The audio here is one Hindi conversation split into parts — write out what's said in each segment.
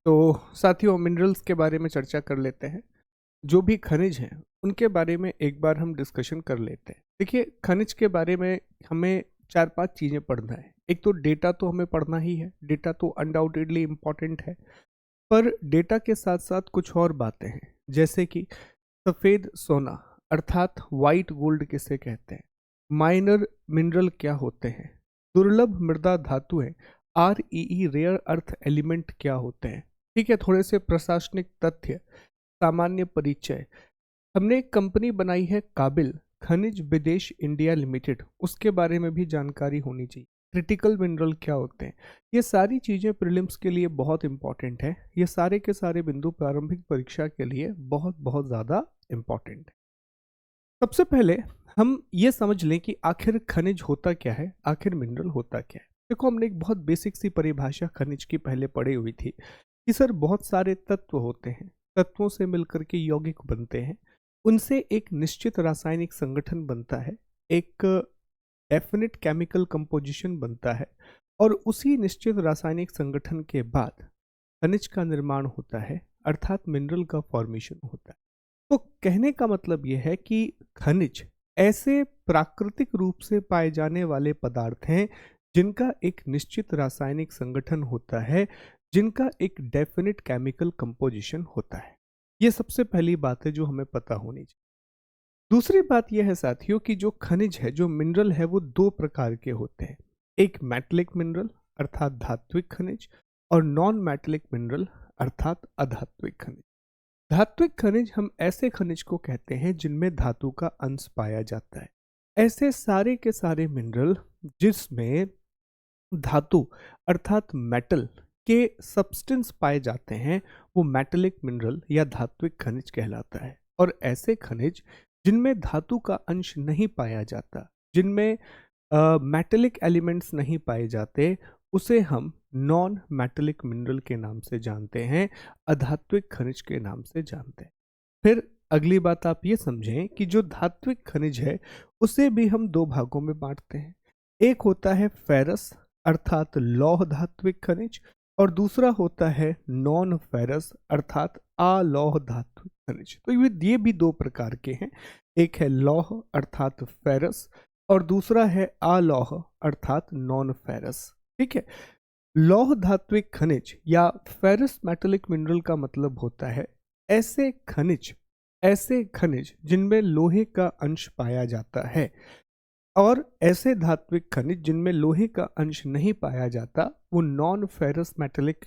तो साथियों, मिनरल्स के बारे में चर्चा कर लेते हैं। जो भी खनिज हैं उनके बारे में एक बार हम डिस्कशन कर लेते हैं। देखिए, खनिज के बारे में हमें 4-5 चीज़ें पढ़ना है। एक तो डेटा तो हमें पढ़ना ही है, डेटा तो अनडाउटेडली इम्पॉर्टेंट है। पर डेटा के साथ साथ कुछ और बातें हैं, जैसे कि सफ़ेद सोना अर्थात वाइट गोल्ड किसे कहते हैं, माइनर मिनरल क्या होते हैं, दुर्लभ मृदा धातुएं REE रेयर अर्थ एलिमेंट क्या होते हैं। ठीक है, थोड़े से प्रशासनिक तथ्य, सामान्य परिचय। हमने एक कंपनी बनाई है काबिल खनिज विदेश इंडिया लिमिटेड, उसके बारे में भी जानकारी होनी चाहिए। क्रिटिकल मिनरल क्या होते हैं, ये सारी चीज़ें प्रीलिम्स के लिए बहुत इंपॉर्टेंट है। ये सारे के सारे बिंदु प्रारंभिक परीक्षा के लिए बहुत बहुत ज़्यादा इंपॉर्टेंट है। सबसे पहले हम ये समझ लें कि आखिर खनिज होता क्या है, आखिर मिनरल होता क्या है। देखो, हमने एक बहुत बेसिक सी परिभाषा खनिज की पहले पढ़ी हुई थी कि सर बहुत सारे तत्व होते हैं, तत्वों से मिलकर के यौगिक बनते हैं, उनसे एक निश्चित रासायनिक संगठन बनता है, एक डेफिनेट केमिकल कंपोजिशन बनता है, और उसी निश्चित रासायनिक संगठन के बाद खनिज का निर्माण होता है, अर्थात मिनरल का फॉर्मेशन होता है। तो कहने का मतलब यह है कि खनिज ऐसे प्राकृतिक रूप से पाए जाने वाले पदार्थ हैं जिनका एक निश्चित रासायनिक संगठन होता है, जिनका एक डेफिनेट केमिकल कंपोजिशन होता है। ये सबसे पहली बात है जो हमें पता होनी चाहिए। दूसरी बात यह है साथियों कि जो खनिज है, जो मिनरल है, वो दो प्रकार के होते हैं। एक मेटलिक मिनरल अर्थात धात्विक खनिज, और नॉन मेटलिक मिनरल अर्थात अधात्विक खनिज। धात्विक खनिज हम ऐसे खनिज को कहते हैं जिनमें धातु का अंश पाया जाता है। ऐसे सारे के सारे मिनरल जिसमें धातु अर्थात मेटल के सब्सटेंस पाए जाते हैं, वो मेटलिक मिनरल या धात्विक खनिज कहलाता है। और ऐसे खनिज जिनमें धातु का अंश नहीं पाया जाता, जिनमें मेटेलिक एलिमेंट्स नहीं पाए जाते, उसे हम नॉन मेटेलिक मिनरल के नाम से जानते हैं, अधात्विक खनिज के नाम से जानते हैं। फिर अगली बात आप ये समझें कि जो धात्विक खनिज है उसे भी हम दो भागों में बांटते हैं। एक होता है फेरस अर्थात लौह धात्विक खनिज, और दूसरा होता है नॉन फेरस अर्थात अलौह धात्विक खनिज। तो ये भी दो प्रकार के हैं। एक है लौह अर्थात फेरस, और दूसरा है अलौह अर्थात नॉन फेरस। ठीक है, लौह धात्विक खनिज या फेरस मेटेलिक मिनरल का मतलब होता है ऐसे खनिज जिनमें लोहे का अंश पाया जाता है, और ऐसे धात्विक खनिज जिनमें लोहे का अंश नहीं पाया जाता, वो नॉन फेरस मेटेलिक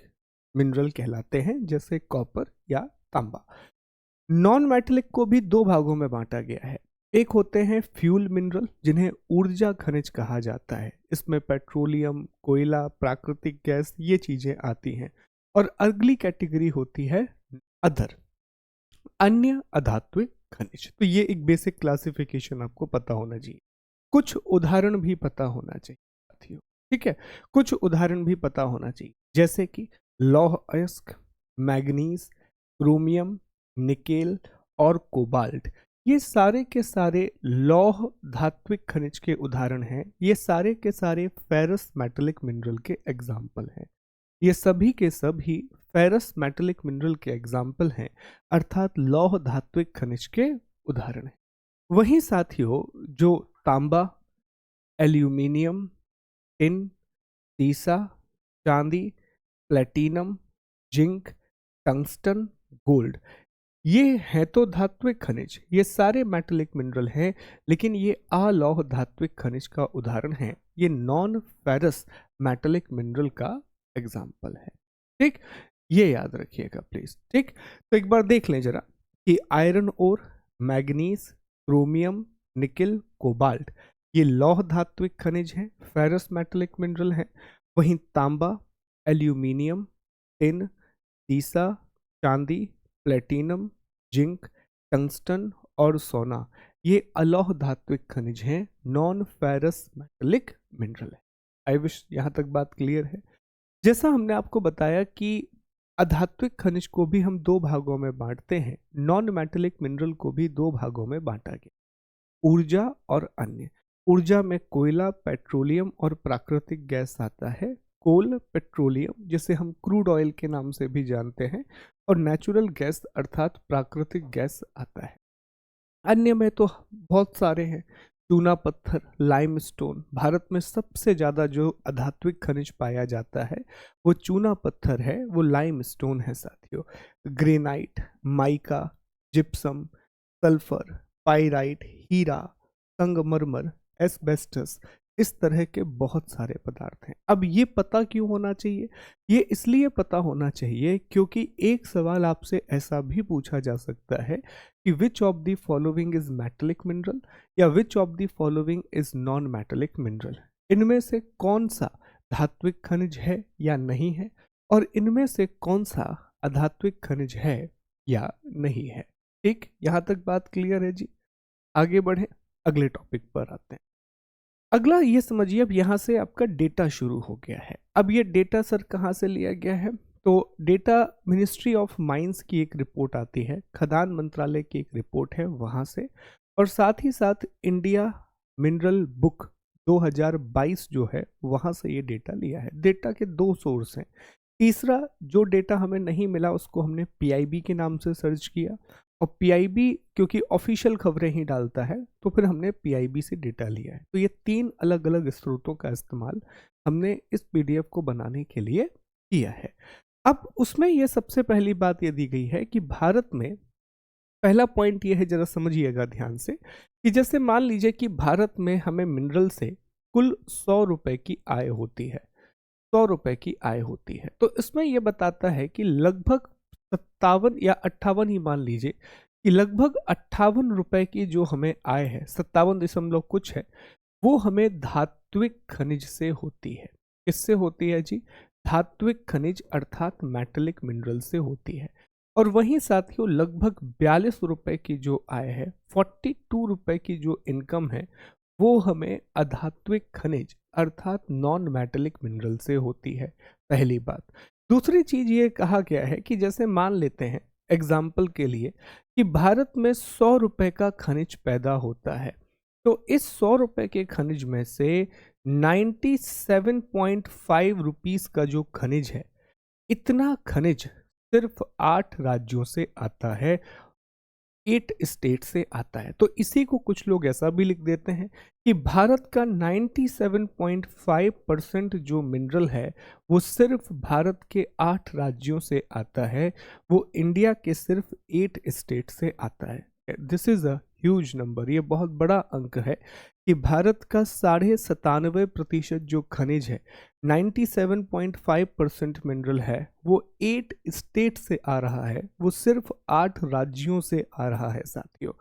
मिनरल कहलाते हैं, जैसे कॉपर या तांबा। नॉन मेटेलिक को भी दो भागों में बांटा गया है। एक होते हैं फ्यूल मिनरल, जिन्हें ऊर्जा खनिज कहा जाता है। इसमें पेट्रोलियम, कोयला, प्राकृतिक गैस, ये चीजें आती हैं। और अगली कैटेगरी होती है अदर, अन्य अधात्विक खनिज। तो ये एक बेसिक क्लासिफिकेशन आपको पता होना चाहिए। कुछ उदाहरण भी पता होना चाहिए साथियों। ठीक है, कुछ उदाहरण भी पता होना चाहिए, जैसे कि लौह अयस्क, मैग्नीज, क्रोमियम, निकेल और कोबाल्ट। ये सारे के सारे लौह धात्विक खनिज के उदाहरण हैं। ये सारे के सारे फेरस मेटेलिक मिनरल के एग्जाम्पल हैं। ये सभी के सभी फेरस मेटेलिक मिनरल के एग्जाम्पल हैं, अर्थात लौह धात्विक खनिज के उदाहरण हैं। वहीं साथियों, जो तांबा, एल्यूमिनियम, टिन, सीसा, चांदी, प्लेटिनम, जिंक, टंगस्टन, गोल्ड, ये हैं तो धात्विक खनिज, ये सारे मेटेलिक मिनरल हैं, लेकिन ये अलौह धात्विक खनिज का उदाहरण है। ये नॉन फेरस मेटेलिक मिनरल का एग्जाम्पल है। ठीक, ये याद रखिएगा प्लीज। ठीक, तो एक बार देख लें जरा कि iron ore, manganese, chromium, nickel, cobalt, ये लौह धात्विक खनिज हैं, फेरस मेटेलिक मिनरल हैं। वहीं तांबा, एल्यूमिनियम, टिन, सीसा, चांदी, प्लेटिनम, जिंक, टंगस्टन और सोना, ये अलौह धात्विक खनिज हैं, नॉन फेरस मेटेलिक मिनरल है। आई विश यहाँ तक बात क्लियर है। जैसा हमने आपको बताया कि अधात्विक खनिज को भी हम दो भागों में बांटते हैं, नॉन मेटेलिक मिनरल को भी दो भागों में बांटा गया, ऊर्जा और अन्य। ऊर्जा में कोयला, पेट्रोलियम और प्राकृतिक गैस आता है। कोल, पेट्रोलियम जिसे हम क्रूड ऑयल के नाम से भी जानते हैं, और नेचुरल गैस अर्थात प्राकृतिक गैस आता है। अन्य में तो बहुत सारे हैं। चूना पत्थर, लाइमस्टोन। भारत में सबसे ज़्यादा जो अधात्विक खनिज पाया जाता है वो चूना पत्थर है, वो लाइमस्टोन है साथियों। Granite, mica, gypsum, sulphur, pyrite, हीरा, संगमरमर, एस्बेस्टस, इस तरह के बहुत सारे पदार्थ हैं। अब ये पता क्यों होना चाहिए? ये इसलिए पता होना चाहिए क्योंकि एक सवाल आपसे ऐसा भी पूछा जा सकता है कि which of the following is metallic mineral या which of the following is non metallic mineral. इनमें से कौन सा धात्विक खनिज है या नहीं है, और इनमें से कौन सा अधात्विक खनिज है या नहीं है। ठीक, यहां तक बात क्लियर है जी। आगे बढ़े, अगले टॉपिक पर आते हैं। अगला ये समझिए, अब यहाँ से आपका डेटा शुरू हो गया है। अब ये डेटा सर कहाँ से लिया गया है? तो डेटा मिनिस्ट्री ऑफ माइंस की एक रिपोर्ट आती है, खदान मंत्रालय की एक रिपोर्ट है वहाँ से, और साथ ही साथ इंडिया मिनरल बुक 2022 जो है वहाँ से ये डेटा लिया है। डेटा के दो सोर्स हैं। तीसरा जो डेटा हमें नहीं मिला उसको हमने पीआईबी के नाम से सर्च किया, और पीआईबी क्योंकि ऑफिशियल खबरें ही डालता है तो फिर हमने पीआईबी से डेटा लिया है। तो ये तीन अलग अलग स्रोतों का इस्तेमाल हमने इस पीडीएफ को बनाने के लिए किया है। अब उसमें ये सबसे पहली बात ये दी गई है कि भारत में, पहला पॉइंट ये है, जरा समझिएगा ध्यान से, कि जैसे मान लीजिए कि भारत में हमें मिनरल से कुल 100 रुपए की आय होती है, 100 रुपए की आय होती है। तो इसमें यह बताता है कि लगभग 57 या 58 ही मान लीजिए कि लगभग 58 रुपए की जो हमें आय है, 57 दशमलव कुछ है, वो हमें धात्विक खनिज से होती है। किससे होती है जी? धात्विक खनिज अर्थात मेटेलिक मिनरल से होती है। और वहीं साथियों लगभग 42 रुपए की जो आय है, 42 रुपए की जो इनकम है, वो हमें अधात्विक खनिज अर्थात नॉन मेटेलिक मिनरल से होती है। पहली बात। दूसरी चीज ये कहा गया है कि जैसे मान लेते हैं एग्जाम्पल के लिए कि भारत में 100 रुपए का खनिज पैदा होता है, तो इस 100 रुपए के खनिज में से 97.5 रुपीस का जो खनिज है, इतना खनिज सिर्फ 8 राज्यों से आता है, 8 स्टेट से आता है। तो इसी को कुछ लोग ऐसा भी लिख देते हैं कि भारत का 97.5% जो मिनरल है वो सिर्फ भारत के 8 राज्यों से आता है, वो इंडिया के सिर्फ 8 स्टेट से आता है। This is a huge number, ये बहुत बड़ा अंक है कि भारत का 97.5% जो खनिज है, 97.5% मिनरल है, वो 8 स्टेट से आ रहा है, वो सिर्फ 8 राज्यों से आ रहा है साथियों।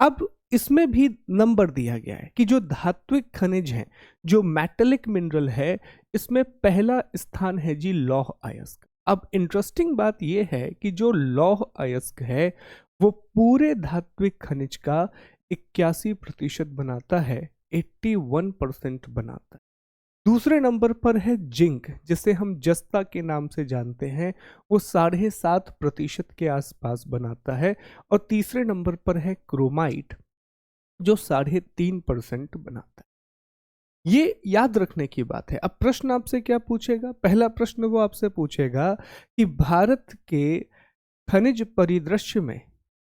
अब इसमें भी नंबर दिया गया है कि जो धात्विक खनिज है, जो मेटेलिक मिनरल है, इसमें पहला स्थान है जी लौह अयस्क। अब इंटरेस्टिंग बात यह है कि जो लौह अयस्क है वो पूरे धात्विक खनिज का 81% बनाता है, 81% बनाता है। दूसरे नंबर पर है जिंक, जिसे हम जस्ता के नाम से जानते हैं, वो 7.5% के आसपास बनाता है। और तीसरे नंबर पर है क्रोमाइट, जो 3.5% बनाता है। ये याद रखने की बात है। अब प्रश्न आपसे क्या पूछेगा? पहला प्रश्न वो आपसे पूछेगा कि भारत के खनिज परिदृश्य में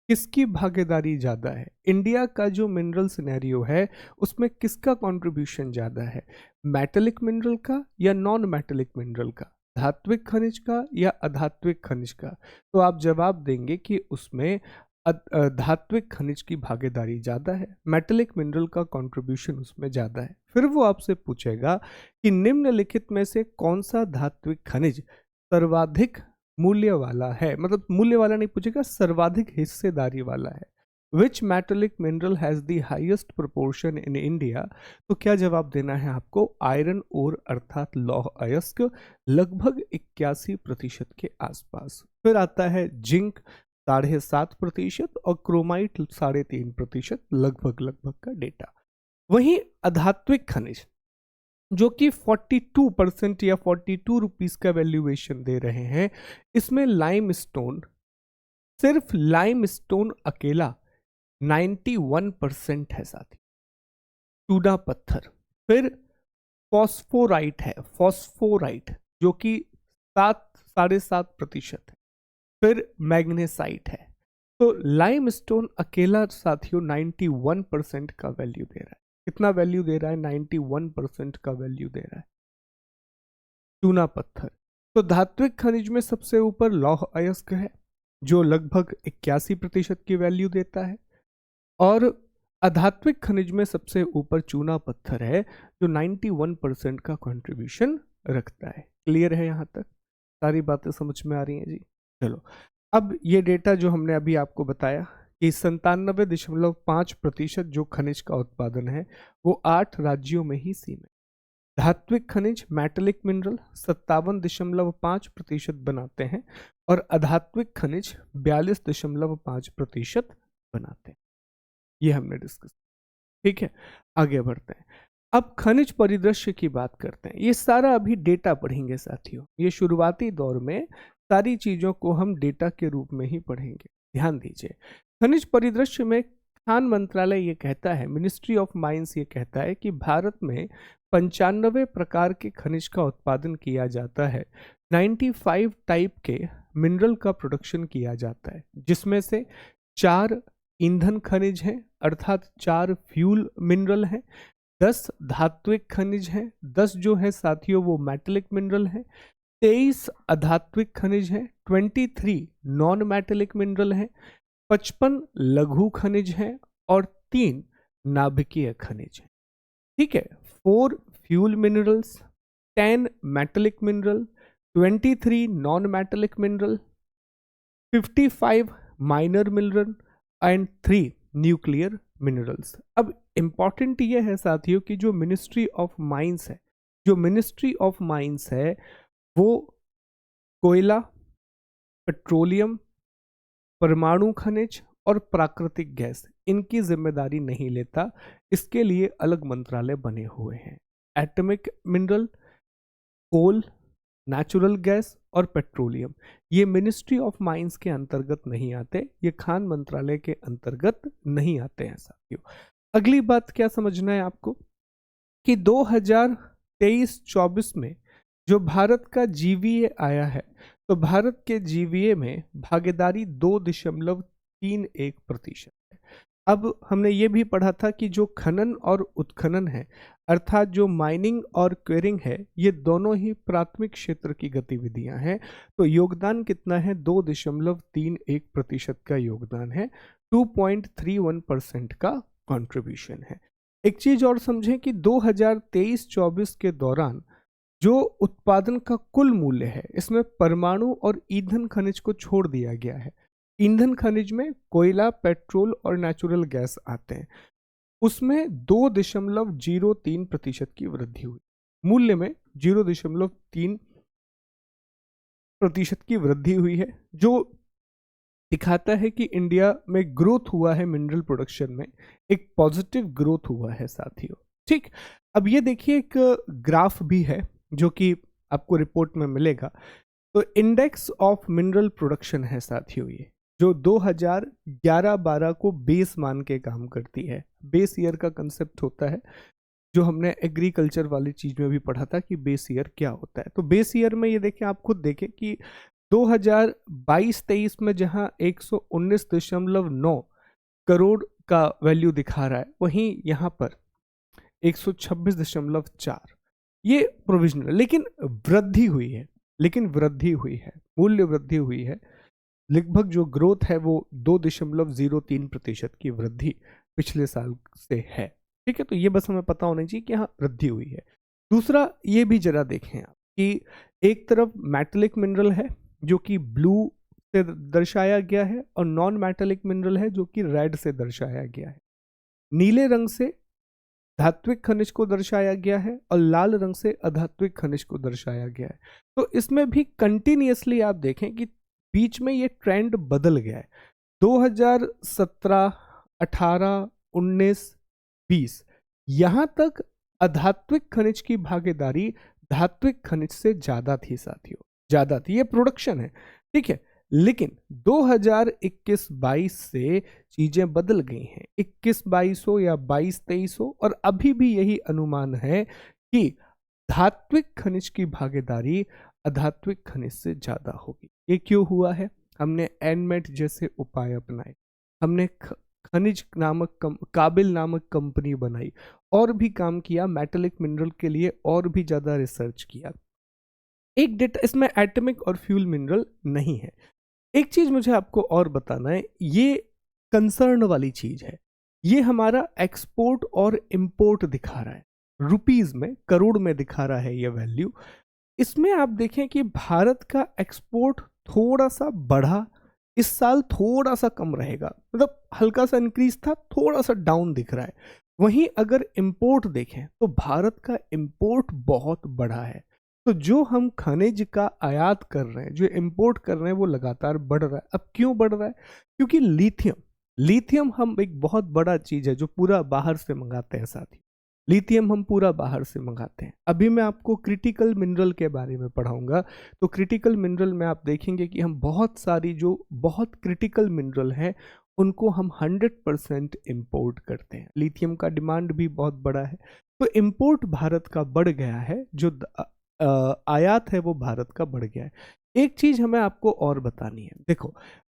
किसकी भागीदारी ज्यादा है? इंडिया का जो मिनरल सिनेरियो है उसमें किसका कंट्रीब्यूशन ज्यादा है? मेटेलिक मिनरल का या नॉन मेटेलिक मिनरल का? धात्विक खनिज का या अधात्विक खनिज का? तो आप जवाब देंगे कि उसमें धात्विक खनिज की भागीदारी ज्यादा है, मेटेलिक मिनरल का कंट्रीब्यूशन उसमें ज्यादा है। फिर वो आपसे पूछेगा कि निम्नलिखित में से कौन सा धात्विक खनिज सर्वाधिक मूल्य वाला है, मतलब मूल्य वाला नहीं पूछेगा, सर्वाधिक हिस्सेदारी वाला है। Which metallic mineral has the highest proportion in India? तो क्या जवाब देना है आपको? आयरन ओर अर्थात लौह अयस्क, लगभग 81% के आसपास। फिर आता है जिंक 7.5% और क्रोमाइट 3.5%, लगभग का डेटा। वहीं अधात्विक खनिज जो कि 42% या 42 रुपीस का वैल्यूएशन दे रहे हैं, इसमें लाइमस्टोन, सिर्फ लाइमस्टोन अकेला 91% है साथी। चूना पत्थर, फिर फॉस्फोराइट है, फॉस्फोराइट जो कि 7.5% है। फिर मैग्नेसाइट है। तो लाइमस्टोन अकेला साथियों 91% का वैल्यू दे रहा है। कितना वैल्यू दे रहा है? 91% का वैल्यू दे रहा है। चूना पत्थर तो धात्विक खनिज में सबसे ऊपर लौह अयस्क है जो लगभग 81% की वैल्यू देता है, और अधात्विक खनिज में सबसे ऊपर चूना पत्थर है जो 91% का कंट्रीब्यूशन रखता है। क्लियर है? यहाँ तक सारी बातें समझ में आ रही हैं जी? चलो, अब ये डेटा जो हमने अभी आपको बताया कि 97.5% जो खनिज का उत्पादन है वो 8 राज्यों में ही सीमित। धात्विक खनिज मेटलिक मिनरल 57.5% बनाते हैं और अधात्विक खनिज 42.5% बनाते हैं। ये हमने डिस्कस। ठीक है, आगे बढ़ते हैं। अब खनिज परिदृश्य की बात करते हैं। ये सारा अभी डेटा पढ़ेंगे साथियों। ये शुरुआती दौर में सारी चीजों को हम डेटा के रूप में ही पढ़ेंगे। ध्यान दीजिए, खनिज परिदृश्य में खान मंत्रालय ये कहता है, मिनिस्ट्री ऑफ माइंस ये कहता है कि भारत में 95 प्रकार के खनिज का उत्पादन किया जाता है। 95 टाइप के मिनरल का प्रोडक्शन किया जाता है, जिसमें से 4 ईंधन खनिज हैं, अर्थात 4 फ्यूल मिनरल हैं, 10 धात्विक खनिज हैं, 10 जो है साथियों वो मेटलिक मिनरल हैं, 23 अधात्विक खनिज हैं, 23 नॉन मेटलिक मिनरल हैं, 55 लघु खनिज हैं और 3 नाभिकीय खनिज हैं। ठीक है, 4 fuel minerals, 10 metallic mineral, 23 non metallic mineral, 55 minor mineral and 3 nuclear minerals. अब इंपॉर्टेंट ये है साथियों कि जो मिनिस्ट्री ऑफ माइंस है, जो मिनिस्ट्री ऑफ माइंस है वो कोयला, पेट्रोलियम, परमाणु खनिज और प्राकृतिक गैस इनकी जिम्मेदारी नहीं लेता। इसके लिए अलग मंत्रालय बने हुए हैं। Atomic mineral, coal, natural gas और पेट्रोलियम ये मिनिस्ट्री ऑफ माइंस के अंतर्गत नहीं आते, ये खान मंत्रालय के अंतर्गत नहीं आते हैं साथियों। अगली बात क्या समझना है आपको कि 2023-24 में जो भारत का जीवीए आया है, तो भारत के जीवीए में भागीदारी 2.31% है। अब हमने ये भी पढ़ा था कि जो खनन और उत्खनन है, अर्थात जो माइनिंग और क्वेरिंग है, ये दोनों ही प्राथमिक क्षेत्र की गतिविधियां हैं। तो योगदान कितना है? 2.31% का योगदान है, 2.31% का कंट्रीब्यूशन है। एक चीज और समझें कि 2023-24 के दौरान जो उत्पादन का कुल मूल्य है, इसमें परमाणु और ईंधन खनिज को छोड़ दिया गया है। ईंधन खनिज में कोयला, पेट्रोल और नेचुरल गैस आते हैं। उसमें 2.03% की वृद्धि हुई, मूल्य में 0.3% की वृद्धि हुई है, जो दिखाता है कि इंडिया में ग्रोथ हुआ है। मिनरल प्रोडक्शन में एक पॉजिटिव ग्रोथ हुआ है साथियों। ठीक, अब ये देखिए एक ग्राफ भी है जो कि आपको रिपोर्ट में मिलेगा। तो इंडेक्स ऑफ मिनरल प्रोडक्शन है साथियों, ये जो 2011-12 को बेस मान के काम करती है। बेस ईयर का कंसेप्ट होता है, जो हमने एग्रीकल्चर वाली चीज में भी पढ़ा था कि बेस ईयर क्या होता है। तो बेस ईयर में ये देखें, आप खुद देखें कि 2022-23 में जहां 119.9 करोड़ का वैल्यू दिखा रहा है, वहीं यहाँ पर 126.4, ये प्रोविजनल, लेकिन वृद्धि हुई है, मूल्य वृद्धि हुई है। लगभग जो ग्रोथ है वो 2.03% की वृद्धि पिछले साल से है। ठीक है, तो ये बस हमें पता होना चाहिए कि हाँ वृद्धि हुई है। दूसरा ये भी जरा देखें आप कि एक तरफ मेटलिक मिनरल है जो कि ब्लू से दर्शाया गया है, और नॉन मेटलिक मिनरल है जो कि रेड से दर्शाया गया है। नीले रंग से धात्विक खनिज को दर्शाया गया है और लाल रंग से अधात्विक खनिज को दर्शाया गया है। तो इसमें भी कंटिन्यूअसली आप देखें कि बीच में ये ट्रेंड बदल गया है। 2017, 18, 19, 20 यहां तक अधात्विक खनिज की भागीदारी धात्विक खनिज से ज्यादा थी साथियों, ज्यादा थी। ये प्रोडक्शन है, ठीक है, लेकिन 2021-22 से चीजें बदल गई हैं। 21-22 या 22-23, और अभी भी यही अनुमान है कि धात्विक खनिज की भागीदारी अधात्विक खनिज से ज्यादा होगी। ये क्यों हुआ है? हमने एनमेट जैसे उपाय अपनाए, हमने खनिज नामक काबिल नामक कंपनी बनाई और भी काम किया, मेटेलिक मिनरल के लिए और भी ज्यादा रिसर्च किया। एक डेटा इसमें एटॉमिक और फ्यूल मिनरल नहीं है। एक चीज मुझे आपको और बताना है, ये कंसर्न वाली चीज है। ये हमारा एक्सपोर्ट और इंपोर्ट दिखा रहा है, रुपीज में, करोड़ में दिखा रहा है ये वैल्यू। इसमें आप देखें कि भारत का एक्सपोर्ट थोड़ा सा बढ़ा, इस साल थोड़ा सा कम रहेगा, मतलब हल्का सा इंक्रीज था, थोड़ा सा डाउन दिख रहा है। वहीं अगर इंपोर्ट देखें तो भारत का इंपोर्ट बहुत बढ़ा है। तो जो हम खनिज का आयात कर रहे हैं, जो इंपोर्ट कर रहे हैं, वो लगातार बढ़ रहा है। अब क्यों बढ़ रहा है? क्योंकि लिथियम, लिथियम हम एक बहुत बड़ा चीज है जो पूरा बाहर से मंगाते हैं साथी। लिथियम हम पूरा बाहर से मंगाते हैं। अभी मैं आपको क्रिटिकल मिनरल के बारे में पढ़ाऊंगा। तो क्रिटिकल मिनरल में आप देखेंगे कि हम बहुत सारी जो बहुत क्रिटिकल मिनरल हैं उनको हम 100% इम्पोर्ट करते हैं। लिथियम का डिमांड भी बहुत बड़ा है, तो इम्पोर्ट भारत का बढ़ गया है, जो आयात है वो भारत का बढ़ गया है। एक चीज हमें आपको और बतानी है, देखो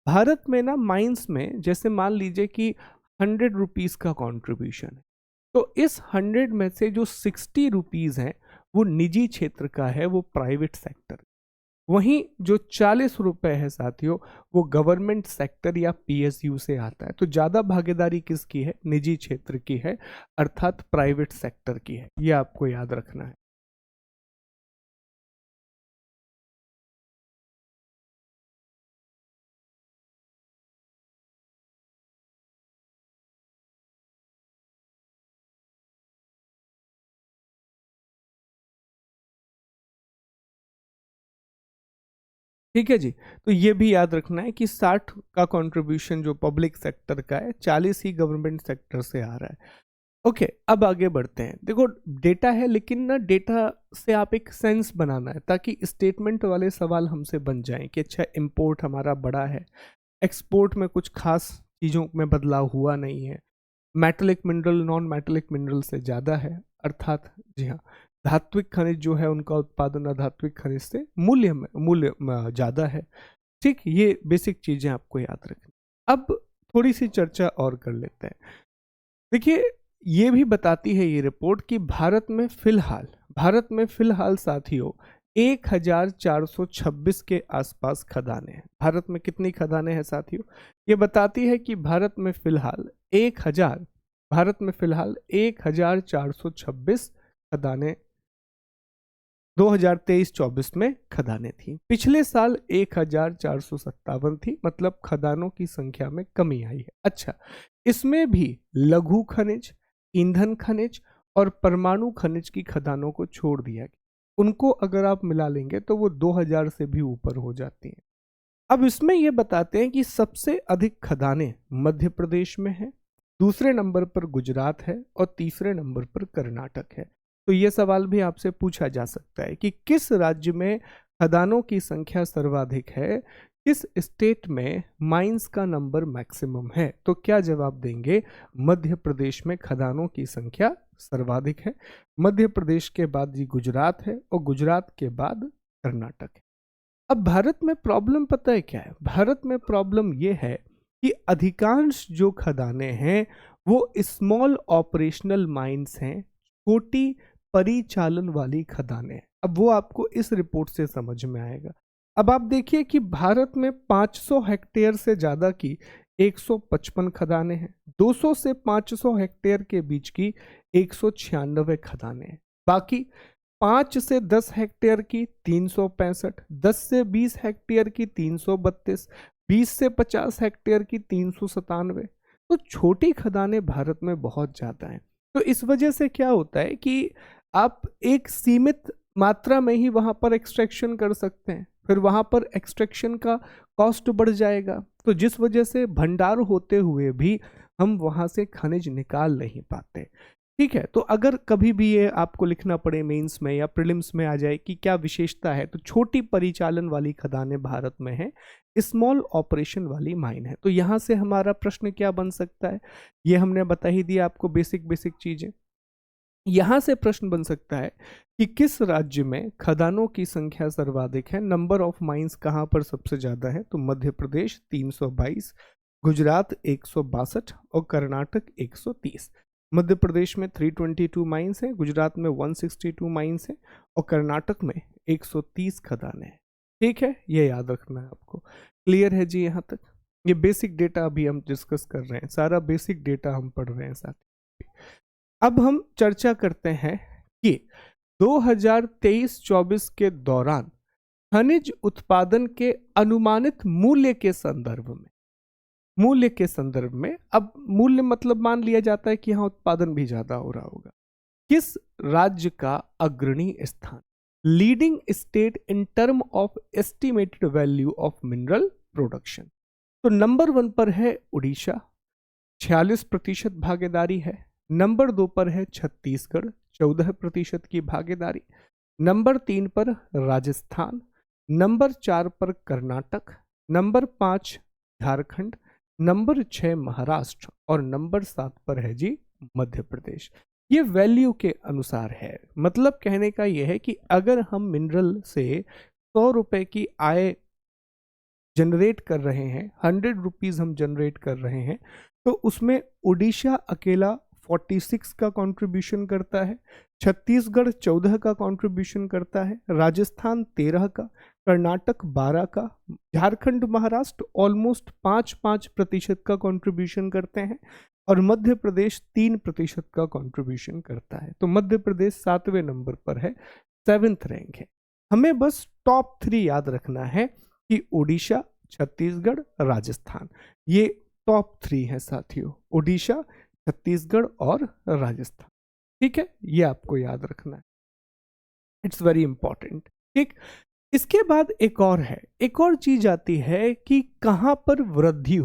भारत में ना माइंस में, जैसे मान लीजिए कि 100 रुपीज का कॉन्ट्रीब्यूशन है, तो इस 100 में से जो 60 रुपीज हैं वो निजी क्षेत्र का है, वो प्राइवेट सेक्टर। वहीं जो 40 रुपए है साथियों, वो गवर्नमेंट सेक्टर या पीएसयू से आता है। तो ज्यादा भागीदारी किसकी है? निजी क्षेत्र की है, अर्थात प्राइवेट सेक्टर की है। ये आपको याद रखना है। ठीक है जी। तो ये भी याद रखना है कि 60 का कंट्रीब्यूशन जो पब्लिक सेक्टर का है, 40 ही गवर्नमेंट सेक्टर से आ रहा है। ओके, अब आगे बढ़ते हैं। देखो डेटा है, लेकिन ना डेटा से आप एक सेंस बनाना है ताकि स्टेटमेंट वाले सवाल हमसे बन जाएं कि अच्छा इंपोर्ट हमारा बड़ा है, एक्सपोर्ट में कुछ खास चीज़ों में बदलाव हुआ नहीं है, metallic mineral non metallic mineral से ज़्यादा है, अर्थात जी हाँ, धात्विक खनिज जो है उनका उत्पादन अधात्विक खनिज से मूल्य ज़्यादा है। ठीक, ये बेसिक चीज़ें आपको याद रखनी। अब थोड़ी सी चर्चा और कर लेते हैं। देखिए, ये भी बताती है ये रिपोर्ट कि भारत में फिलहाल साथियों 1426 के आसपास खदानें हैं। भारत में कितनी खदानें हैं साथियों? ये बताती है कि भारत में फिलहाल 1426 खदानें 2023-24 में खदानें थी। पिछले साल 1457 थी, मतलब खदानों की संख्या में कमी आई है। अच्छा, इसमें भी लघु खनिज, ईंधन खनिज और परमाणु खनिज की खदानों को छोड़ दिया गया। उनको अगर आप मिला लेंगे तो वो 2000 से भी ऊपर हो जाती हैं। अब इसमें ये बताते हैं कि सबसे अधिक खदानें मध्य प्रदेश में है, दूसरे नंबर पर गुजरात है और तीसरे नंबर पर कर्नाटक है। तो ये सवाल भी आपसे पूछा जा सकता है कि किस राज्य में खदानों की संख्या सर्वाधिक है, किस स्टेट में माइंस का नंबर मैक्सिमम है? तो क्या जवाब देंगे? मध्य प्रदेश में खदानों की संख्या सर्वाधिक है। मध्य प्रदेश के बाद जी गुजरात है और गुजरात के बाद कर्नाटक है। अब भारत में प्रॉब्लम पता है क्या है? भारत में प्रॉब्लम ये है कि अधिकांश जो खदानें हैं वो स्मॉल ऑपरेशनल माइंस हैं, छोटी परिचालन वाली खदानें। अब वो आपको इस रिपोर्ट से समझ में आएगा। अब आप देखिए कि भारत में 500 हेक्टेयर से ज़्यादा की 155 खदानें हैं, 200 से 500 हेक्टेयर के बीच की 196 खदानें हैं, बाकी 5 से 10 हेक्टेयर की 365, 10 से 20 हेक्टेयर की 332, 20 से 50 हेक्टेयर की 397। तो छोटी खदानें भारत में बहुत ज़्यादा हैं। तो इस वजह से क्या होता है कि आप एक सीमित मात्रा में ही वहाँ पर एक्सट्रैक्शन कर सकते हैं, फिर वहाँ पर एक्सट्रैक्शन का कॉस्ट बढ़ जाएगा, तो जिस वजह से भंडार होते हुए भी हम वहाँ से खनिज निकाल नहीं पाते। ठीक है, तो अगर कभी भी ये आपको लिखना पड़े मेंस में या प्रीलिम्स में आ जाए कि क्या विशेषता है, तो छोटी परिचालन वाली खदानें भारत में है, स्मॉल ऑपरेशन वाली माइन है। तो यहाँ से हमारा प्रश्न क्या बन सकता है? ये हमने बता ही दिया आपको बेसिक चीजें। यहां से प्रश्न बन सकता है कि किस राज्य में खदानों की संख्या सर्वाधिक है, नंबर ऑफ माइंस कहां पर सबसे ज्यादा है। तो मध्य प्रदेश 322, गुजरात 162 और कर्नाटक 130। मध्य प्रदेश में 322 माइंस है, गुजरात में 162 माइंस है और कर्नाटक में 130 खदानें हैं। ठीक है, ये याद रखना है आपको। क्लियर है जी यहाँ तक? ये बेसिक डेटा अभी हम डिस्कस कर रहे हैं, सारा बेसिक डेटा हम पढ़ रहे हैं साथ। अब हम चर्चा करते हैं कि 2023-24 के दौरान खनिज उत्पादन के अनुमानित मूल्य के संदर्भ में, अब मूल्य मतलब मान लिया जाता है कि यहाँ उत्पादन भी ज्यादा हो रहा होगा, किस राज्य का अग्रणी स्थान, leading state in term of estimated value of mineral production. तो नंबर 1 पर है उड़ीसा, 46% भागीदारी है। नंबर 2 पर है छत्तीसगढ़, 14% की भागीदारी। नंबर 3 पर राजस्थान, नंबर 4 पर कर्नाटक, नंबर 5 झारखंड, नंबर 6 महाराष्ट्र और नंबर 7 पर है जी मध्य प्रदेश। ये वैल्यू के अनुसार है, मतलब कहने का यह है कि अगर हम मिनरल से 100 रुपए की आय जनरेट कर रहे हैं, 100 रुपीज हम जनरेट कर रहे हैं, तो उसमें उड़ीसा अकेला 46 का कंट्रीब्यूशन करता है, छत्तीसगढ़ 14 का कंट्रीब्यूशन करता है, राजस्थान 13 का, कर्नाटक 12 का, झारखंड महाराष्ट्र ऑलमोस्ट 5-5% का कंट्रीब्यूशन करते हैं और मध्य प्रदेश 3% का कंट्रीब्यूशन करता है। तो मध्य प्रदेश 7वें नंबर पर है, 7th रैंक है। हमें बस टॉप 3 याद रखना है कि उड़ीसा, छत्तीसगढ़, राजस्थान, ये टॉप 3 है साथियों, उड़ीसा, छत्तीसगढ़ और राजस्थान। ठीक है, ये आपको याद रखना है, इट्स वेरी इंपॉर्टेंट। ठीक, इसके बाद एक और चीज आती है कि कहां पर वृद्धि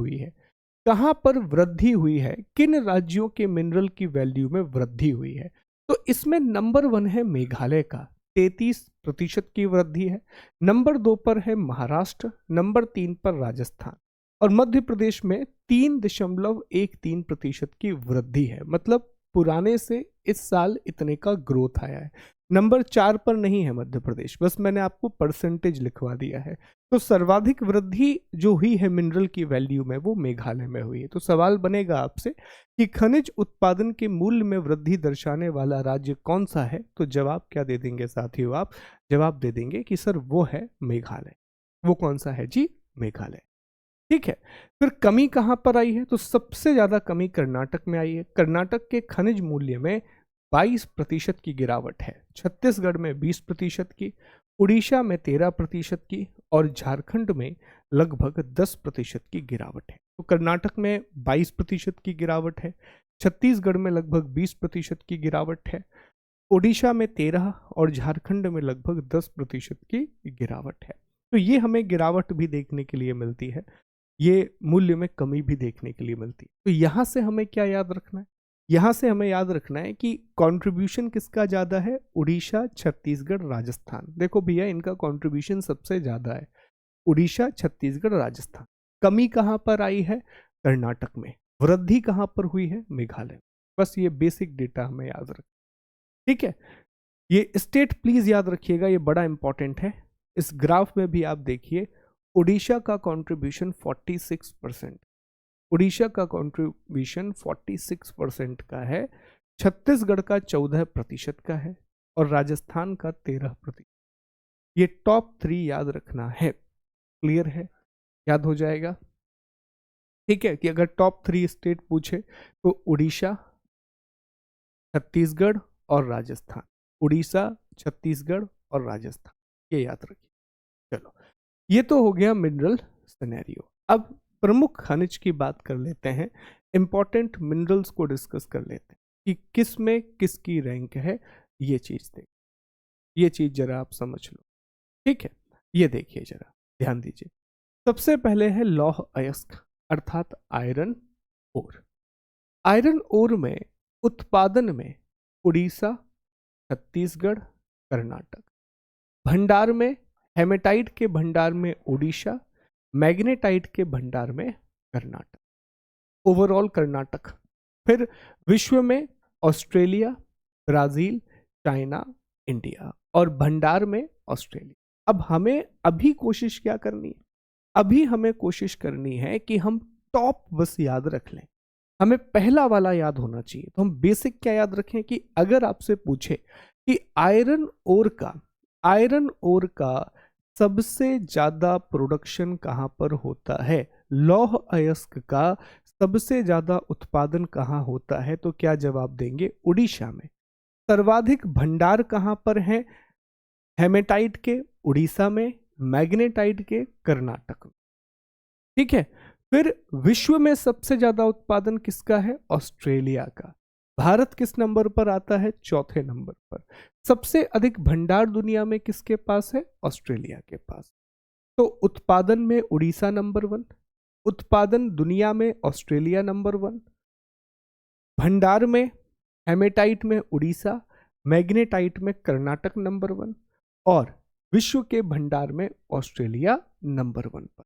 हुई है, किन राज्यों के मिनरल की वैल्यू में वृद्धि हुई है। तो इसमें नंबर 1 है मेघालय का, 33% की वृद्धि है। नंबर 2 पर है महाराष्ट्र, नंबर 3 पर राजस्थान और मध्य प्रदेश में 3.13% की वृद्धि है, मतलब पुराने से इस साल इतने का ग्रोथ आया है। नंबर 4 पर नहीं है मध्य प्रदेश, बस मैंने आपको परसेंटेज लिखवा दिया है। तो सर्वाधिक वृद्धि जो हुई है मिनरल की वैल्यू में वो मेघालय में हुई है। तो सवाल बनेगा आपसे कि खनिज उत्पादन के मूल्य में वृद्धि दर्शाने वाला राज्य कौन सा है। तो जवाब क्या दे देंगे साथियों? आप जवाब दे देंगे कि सर वो है मेघालय। वो कौन सा है जी? मेघालय। ठीक है, फिर कमी कहां पर आई है? तो सबसे ज्यादा कमी कर्नाटक में आई है। कर्नाटक के खनिज मूल्य में 22% की गिरावट है, छत्तीसगढ़ में 20% की, उड़ीसा में 13% की और झारखंड में लगभग 10% की गिरावट है। तो कर्नाटक में 22% की गिरावट है, छत्तीसगढ़ में लगभग 20% की गिरावट है, उड़ीसा में 13 और झारखंड में लगभग 10% की गिरावट है। तो ये हमें गिरावट भी देखने के लिए मिलती है, ये मूल्य में कमी भी देखने के लिए मिलती है। तो यहां से हमें क्या याद रखना है? यहां से हमें याद रखना है कि कंट्रीब्यूशन किसका ज्यादा है? उड़ीसा, छत्तीसगढ़, राजस्थान। देखो भैया, इनका कंट्रीब्यूशन सबसे ज्यादा है, उड़ीसा, छत्तीसगढ़, राजस्थान। कमी कहां पर आई है? कर्नाटक में। वृद्धि कहां पर हुई है? मेघालय। बस ये बेसिक डेटा हमें याद रख, ठीक है। ये स्टेट प्लीज याद रखिएगा, ये बड़ा इंपॉर्टेंट है। इस ग्राफ में भी आप देखिए, उड़ीसा का कंट्रीब्यूशन 46%, उड़ीसा का कंट्रीब्यूशन 46% का है, छत्तीसगढ़ का 14% का है और राजस्थान का 13%। ये टॉप 3 याद रखना है। क्लियर है? याद हो जाएगा, ठीक है। कि अगर टॉप 3 स्टेट पूछे तो उड़ीसा, छत्तीसगढ़ और राजस्थान, उड़ीसा, छत्तीसगढ़ और राजस्थान, ये याद रखिए। चलो, ये तो हो गया मिनरल सिनेरियो। अब प्रमुख खनिज की बात कर लेते हैं, इंपॉर्टेंट मिनरल्स को डिस्कस कर लेते हैं कि किस में किसकी रैंक है। ये चीज देख, ये चीज जरा आप समझ लो, ठीक है। ये देखिए, जरा ध्यान दीजिए। सबसे पहले है लौह अयस्क अर्थात आयरन ओर। आयरन ओर में उत्पादन में उड़ीसा, छत्तीसगढ़, कर्नाटक। भंडार में, हेमेटाइट के भंडार में उड़ीसा, मैग्नेटाइट के भंडार में कर्नाटक। ओवरऑल कर्नाटक। फिर विश्व में ऑस्ट्रेलिया, ब्राजील, चाइना, इंडिया और भंडार में ऑस्ट्रेलिया। अब हमें अभी कोशिश क्या करनी है? अभी हमें कोशिश करनी है कि हम टॉप बस याद रख लें, हमें पहला वाला याद होना चाहिए। तो हम बेसिक क्या याद रखें कि अगर आपसे पूछे कि आयरन ओर का सबसे ज्यादा प्रोडक्शन कहां पर होता है, लौह अयस्क का सबसे ज्यादा उत्पादन कहां होता है, तो क्या जवाब देंगे? उड़ीसा में। सर्वाधिक भंडार कहां पर है? हेमेटाइट के उड़ीसा में, मैग्नेटाइट के कर्नाटक में। ठीक है। फिर विश्व में सबसे ज्यादा उत्पादन किसका है? ऑस्ट्रेलिया का। भारत किस नंबर पर आता है? चौथे नंबर पर। सबसे अधिक भंडार दुनिया में किसके पास है? ऑस्ट्रेलिया के पास। तो उत्पादन में उड़ीसा नंबर 1, उत्पादन दुनिया में ऑस्ट्रेलिया नंबर 1, भंडार में हेमेटाइट में उड़ीसा, मैग्नेटाइट में कर्नाटक नंबर 1 और विश्व के भंडार में ऑस्ट्रेलिया नंबर 1 पर।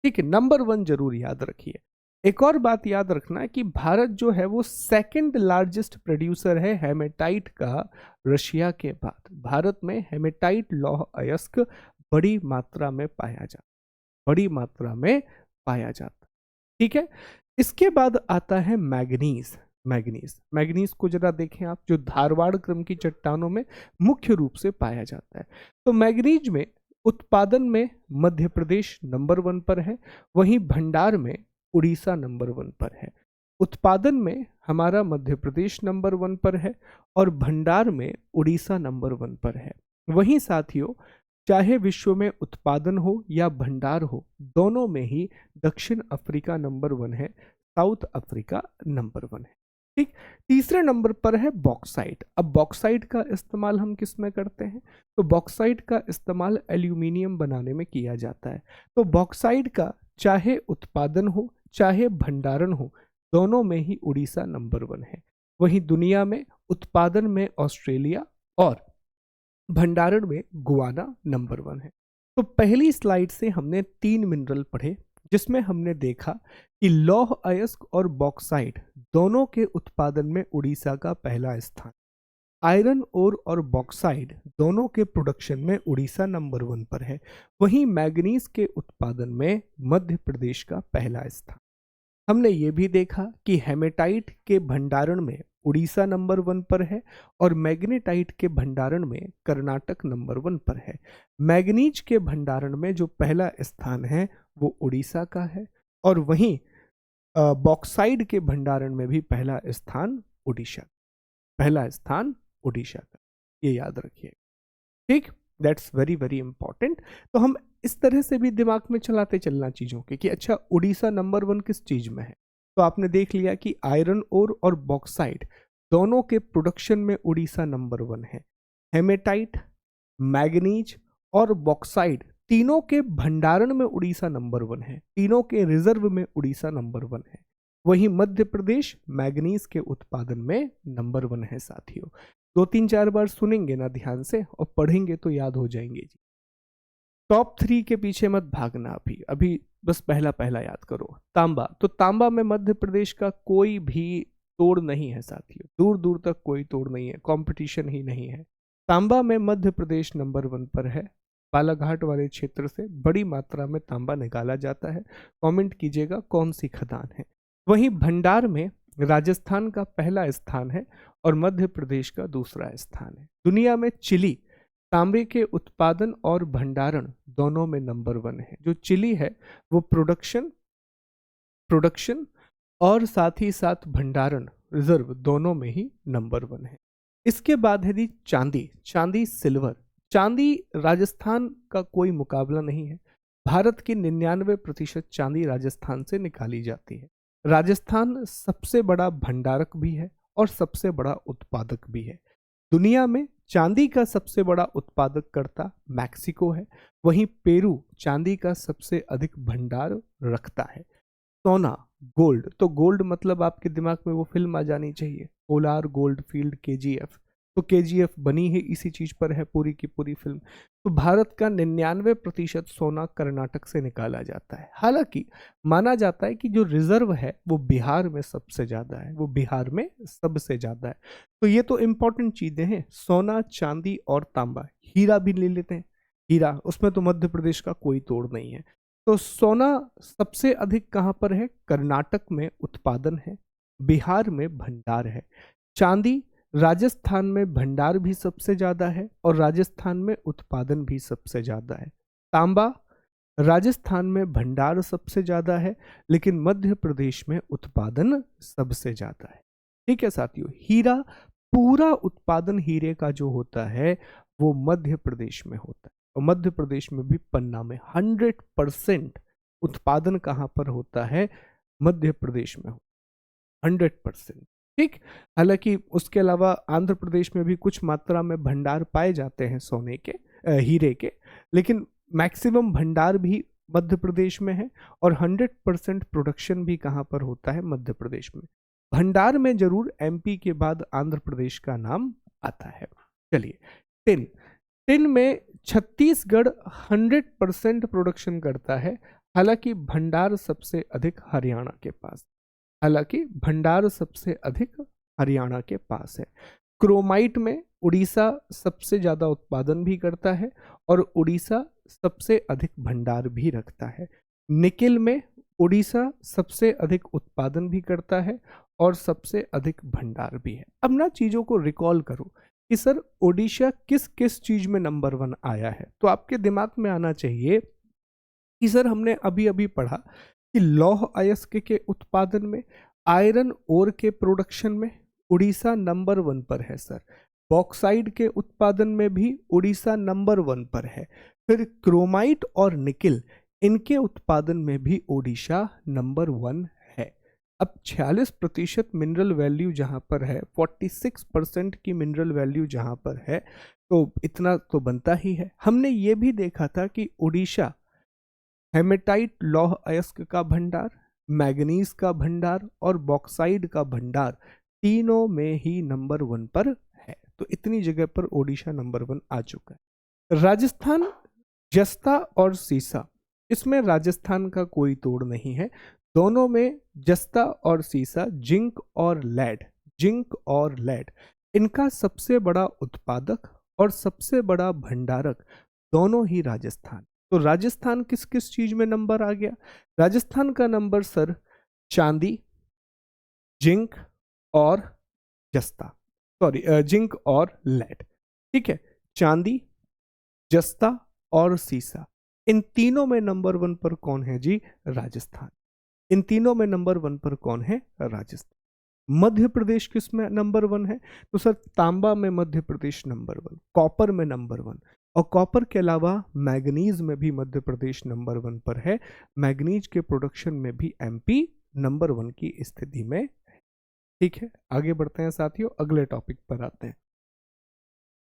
ठीक है, नंबर 1 जरूर याद रखिए। एक और बात याद रखना कि भारत जो है वो सेकंड लार्जेस्ट प्रोड्यूसर है हेमेटाइट का, रशिया के बाद। भारत में हेमेटाइट लौह अयस्क बड़ी मात्रा में पाया जाता। ठीक है। इसके बाद आता है मैग्नीज। मैग्नीज को जरा देखें आप, जो धारवाड़ क्रम की चट्टानों में मुख्य रूप से पाया जाता है। तो मैग्नीज में उत्पादन में मध्य प्रदेश नंबर 1 पर है, वहीं भंडार में उड़ीसा नंबर 1 पर है। उत्पादन में हमारा मध्य प्रदेश नंबर 1 पर है और भंडार में उड़ीसा नंबर 1 पर है। वहीं साथियों, चाहे विश्व में उत्पादन हो या भंडार हो, दोनों में ही दक्षिण अफ्रीका नंबर 1 है, साउथ अफ्रीका नंबर 1 है। ठीक। तीसरे नंबर पर है बॉक्साइट। अब बॉक्साइट का इस्तेमाल हम किस में करते हैं? तो बॉक्साइट का इस्तेमाल एल्यूमिनियम बनाने में किया जाता है। तो बॉक्साइट का चाहे उत्पादन हो चाहे भंडारण हो, दोनों में ही उड़ीसा नंबर 1 है। वहीं दुनिया में उत्पादन में ऑस्ट्रेलिया और भंडारण में गुआना नंबर 1 है। तो पहली स्लाइड से हमने 3 मिनरल पढ़े, जिसमें हमने देखा कि लौह अयस्क और बॉक्साइट दोनों के उत्पादन में उड़ीसा का पहला स्थान, आयरन ओर और बॉक्साइट दोनों के प्रोडक्शन में उड़ीसा नंबर 1 पर है। वहीं मैग्नीज के उत्पादन में मध्य प्रदेश का पहला स्थान। हमने ये भी देखा कि हेमेटाइट के भंडारण में उड़ीसा नंबर 1 पर है और मैग्नेटाइट के भंडारण में कर्नाटक नंबर 1 पर है। मैग्नीज के भंडारण में जो पहला स्थान है वो उड़ीसा का है और वहीं बॉक्साइड के भंडारण में भी पहला स्थान उड़ीसा का। ये याद रखिए। ठीक, दैट्स वेरी वेरी इंपॉर्टेंट। तो हम इस तरह से भी दिमाग में चलाते चलना चीजों के कि अच्छा उड़ीसा नंबर 1 किस चीज में है। तो आपने देख लिया कि आयरन ओर और बॉक्साइट दोनों के प्रोडक्शन में उड़ीसा नंबर 1 है। हेमेटाइट, मैग्नीज और बॉक्साइट तीनों के भंडारण में उड़ीसा नंबर 1 है, तीनों के रिजर्व में उड़ीसा नंबर 1 है। वहीं मध्य प्रदेश मैग्नीज के उत्पादन में नंबर 1 है। साथियों 2-3-4 बार सुनेंगे ना ध्यान से और पढ़ेंगे तो याद हो जाएंगे जी। टॉप 3 के पीछे मत भागना, अभी बस पहला पहला याद करो। तांबा, तो तांबा में मध्य प्रदेश का कोई भी तोड़ नहीं है साथियों, दूर दूर तक कोई तोड़ नहीं है, कंपटीशन ही नहीं है। तांबा में मध्य प्रदेश नंबर 1 पर है। बालाघाट वाले क्षेत्र से बड़ी मात्रा में तांबा निकाला जाता है। कमेंट कीजिएगा कौन सी खदान है। वहीं भंडार में राजस्थान का पहला स्थान है और मध्य प्रदेश का दूसरा स्थान है। दुनिया में चिली तांबे के उत्पादन और भंडारण दोनों में नंबर 1 है। जो चिली है वो प्रोडक्शन और साथ ही साथ भंडारण रिजर्व दोनों में ही नंबर 1 है। इसके बाद है चांदी सिल्वर। चांदी राजस्थान का कोई मुकाबला नहीं है। भारत की 99% चांदी राजस्थान से निकाली जाती है। राजस्थान सबसे बड़ा भंडारक भी है और सबसे बड़ा उत्पादक भी है। दुनिया में चांदी का सबसे बड़ा उत्पादक करता मैक्सिको है। वहीं पेरू चांदी का सबसे अधिक भंडार रखता है। सोना, गोल्ड, तो गोल्ड मतलब आपके दिमाग में वो फिल्म आ जानी चाहिए, पोलार गोल्ड फील्ड, KGF। तो केजीएफ बनी है इसी चीज पर है पूरी की पूरी फिल्म। तो भारत का 99% सोना कर्नाटक से निकाला जाता है। हालांकि माना जाता है कि जो रिजर्व है वो बिहार में सबसे ज्यादा है, वो बिहार में सबसे ज्यादा है। तो ये तो इंपॉर्टेंट चीजें हैं, सोना, चांदी और तांबा। हीरा भी ले लेते हैं, हीरा, उसमें तो मध्य प्रदेश का कोई तोड़ नहीं है। तो सोना सबसे अधिक कहाँ पर है? कर्नाटक में उत्पादन है, बिहार में भंडार है। चांदी, राजस्थान में भंडार भी सबसे ज्यादा है और राजस्थान में उत्पादन भी सबसे ज्यादा है। तांबा, राजस्थान में भंडार सबसे ज्यादा है लेकिन मध्य प्रदेश में उत्पादन सबसे ज्यादा है। ठीक है साथियों, हीरा, पूरा उत्पादन हीरे का जो होता है वो मध्य प्रदेश में होता है। और मध्य प्रदेश में भी पन्ना में 100% उत्पादन कहाँ पर होता है? मध्य प्रदेश में, 100%। ठीक, हालांकि उसके अलावा आंध्र प्रदेश में भी कुछ मात्रा में भंडार पाए जाते हैं सोने के, हीरे के, लेकिन मैक्सिमम भंडार भी मध्य प्रदेश में है और 100% प्रोडक्शन भी कहाँ पर होता है? मध्य प्रदेश में। भंडार में जरूर एमपी के बाद आंध्र प्रदेश का नाम आता है। चलिए, टिन, टिन में छत्तीसगढ़ 100% प्रोडक्शन करता है, हालांकि भंडार सबसे अधिक हरियाणा के पास, हालांकि भंडार सबसे अधिक हरियाणा के पास है। क्रोमाइट में उड़ीसा सबसे ज्यादा उत्पादन भी करता है और उड़ीसा सबसे अधिक भंडार भी रखता है। निकिल में उड़ीसा सबसे अधिक उत्पादन भी करता है और सबसे अधिक भंडार भी है। अब ना चीजों को रिकॉल करो कि सर ओडिशा किस किस चीज में नंबर 1 आया है, तो आपके दिमाग में आना चाहिए कि सर हमने अभी अभी पढ़ा कि लौह अयस्क के उत्पादन में, आयरन ओर के प्रोडक्शन में उड़ीसा नंबर 1 पर है सर। बॉक्साइड के उत्पादन में भी उड़ीसा नंबर 1 पर है। फिर क्रोमाइट और निकिल, इनके उत्पादन में भी ओडिशा नंबर 1 है। अब 46% मिनरल वैल्यू जहां पर है, 46% की मिनरल वैल्यू जहां पर है, तो इतना तो बनता ही है। हमने ये भी देखा था कि उड़ीसा हेमेटाइट लौह अयस्क का भंडार, मैग्नीज का भंडार और बॉक्साइड का भंडार तीनों में ही नंबर 1 पर है। तो इतनी जगह पर ओडिशा नंबर 1 आ चुका है। राजस्थान, जस्ता और सीसा, इसमें राजस्थान का कोई तोड़ नहीं है। दोनों में जस्ता और सीसा, जिंक और लेड, जिंक और लेड, इनका सबसे बड़ा उत्पादक और सबसे बड़ा भंडारक दोनों ही राजस्थान। तो राजस्थान किस किस चीज में नंबर आ गया? राजस्थान का नंबर सर चांदी, जिंक और जस्ता, सॉरी जिंक और लेड। ठीक है, चांदी, जस्ता और सीसा, इन तीनों में नंबर 1 पर कौन है जी? राजस्थान। इन तीनों में नंबर 1 पर कौन है? राजस्थान। मध्य प्रदेश किस में नंबर 1 है? तो सर तांबा में मध्य प्रदेश नंबर 1, कॉपर में नंबर 1, और कॉपर के अलावा मैग्नीज में भी मध्य प्रदेश नंबर 1 पर है। मैग्नीज के प्रोडक्शन में भी एमपी नंबर 1 की स्थिति में है। ठीक है, आगे बढ़ते हैं साथियों, अगले टॉपिक पर आते हैं।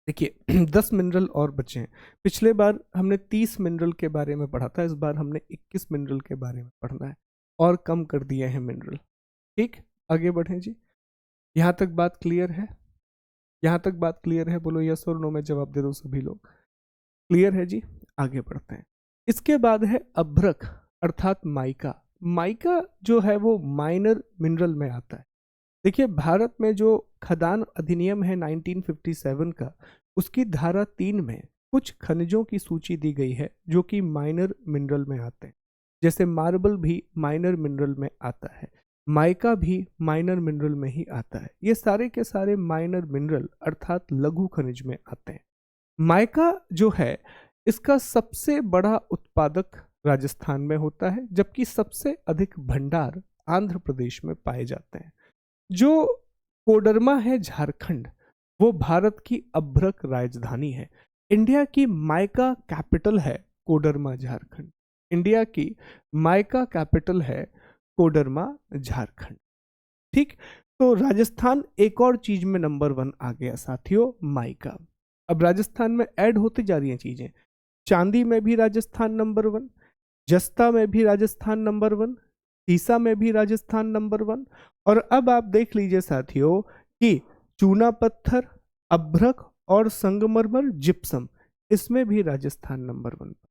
देखिए 10 मिनरल और बचे हैं। पिछले बार हमने 30 मिनरल के बारे में पढ़ा था, इस बार हमने 21 मिनरल के बारे में पढ़ना है और कम कर दिए हैं मिनरल। ठीक, आगे बढ़ें जी। यहाँ तक बात क्लियर है? यहाँ तक बात क्लियर है? बोलो यस और नो में जवाब दे दो सभी लोग। क्लियर है जी, आगे बढ़ते हैं। इसके बाद है अभ्रक अर्थात माइका। माइका जो है वो माइनर मिनरल में आता है। देखिए भारत में जो खदान अधिनियम है 1957 का, उसकी धारा 3 में कुछ खनिजों की सूची दी गई है जो कि माइनर मिनरल में आते हैं। जैसे मार्बल भी माइनर मिनरल में आता है, माइका भी माइनर मिनरल में ही आता है। ये सारे के सारे माइनर मिनरल अर्थात लघु खनिज में आते हैं। माइका जो है इसका सबसे बड़ा उत्पादक राजस्थान में होता है, जबकि सबसे अधिक भंडार आंध्र प्रदेश में पाए जाते हैं। जो कोडरमा है झारखंड, वो भारत की अभ्रक राजधानी है। इंडिया की माइका कैपिटल है कोडरमा झारखंड। इंडिया की माइका कैपिटल है कोडरमा झारखंड। ठीक, तो राजस्थान एक और चीज में नंबर 1 आ गया साथियों, माइका। अब राजस्थान में ऐड होती जा रही हैं चीजें। चांदी में भी राजस्थान नंबर 1, जस्ता में भी राजस्थान नंबर 1, सीसा में भी राजस्थान नंबर 1। और अब आप देख लीजिए साथियों कि चूना पत्थर, अभ्रक और संगमरमर जिप्सम, इसमें भी राजस्थान नंबर 1 पर।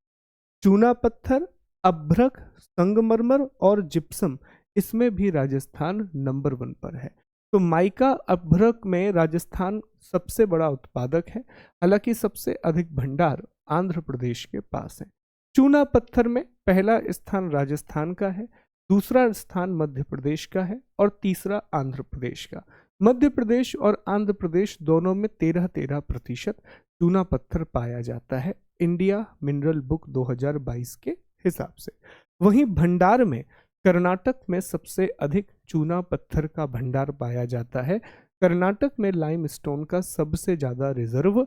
चूना पत्थर, अभ्रक, संगमरमर और जिप्सम, इसमें भी राजस्थान नंबर 1 पर है। तो माइका अभ्रक में राजस्थान सबसे बड़ा उत्पादक है, हालांकि सबसे अधिक भंडार आंध्र प्रदेश के पास है। चूना पत्थर में पहला स्थान राजस्थान का है, दूसरा स्थान मध्य प्रदेश का है और तीसरा आंध्र प्रदेश का। मध्य प्रदेश और आंध्र प्रदेश दोनों में 13-13% चूना पत्थर पाया जाता है, इंडिया मिनरल बुक 2022 के हिसाब से। वहीं भंडार में कर्नाटक में सबसे अधिक चूना पत्थर का भंडार पाया जाता है। कर्नाटक में लाइमस्टोन का सबसे ज्यादा रिजर्व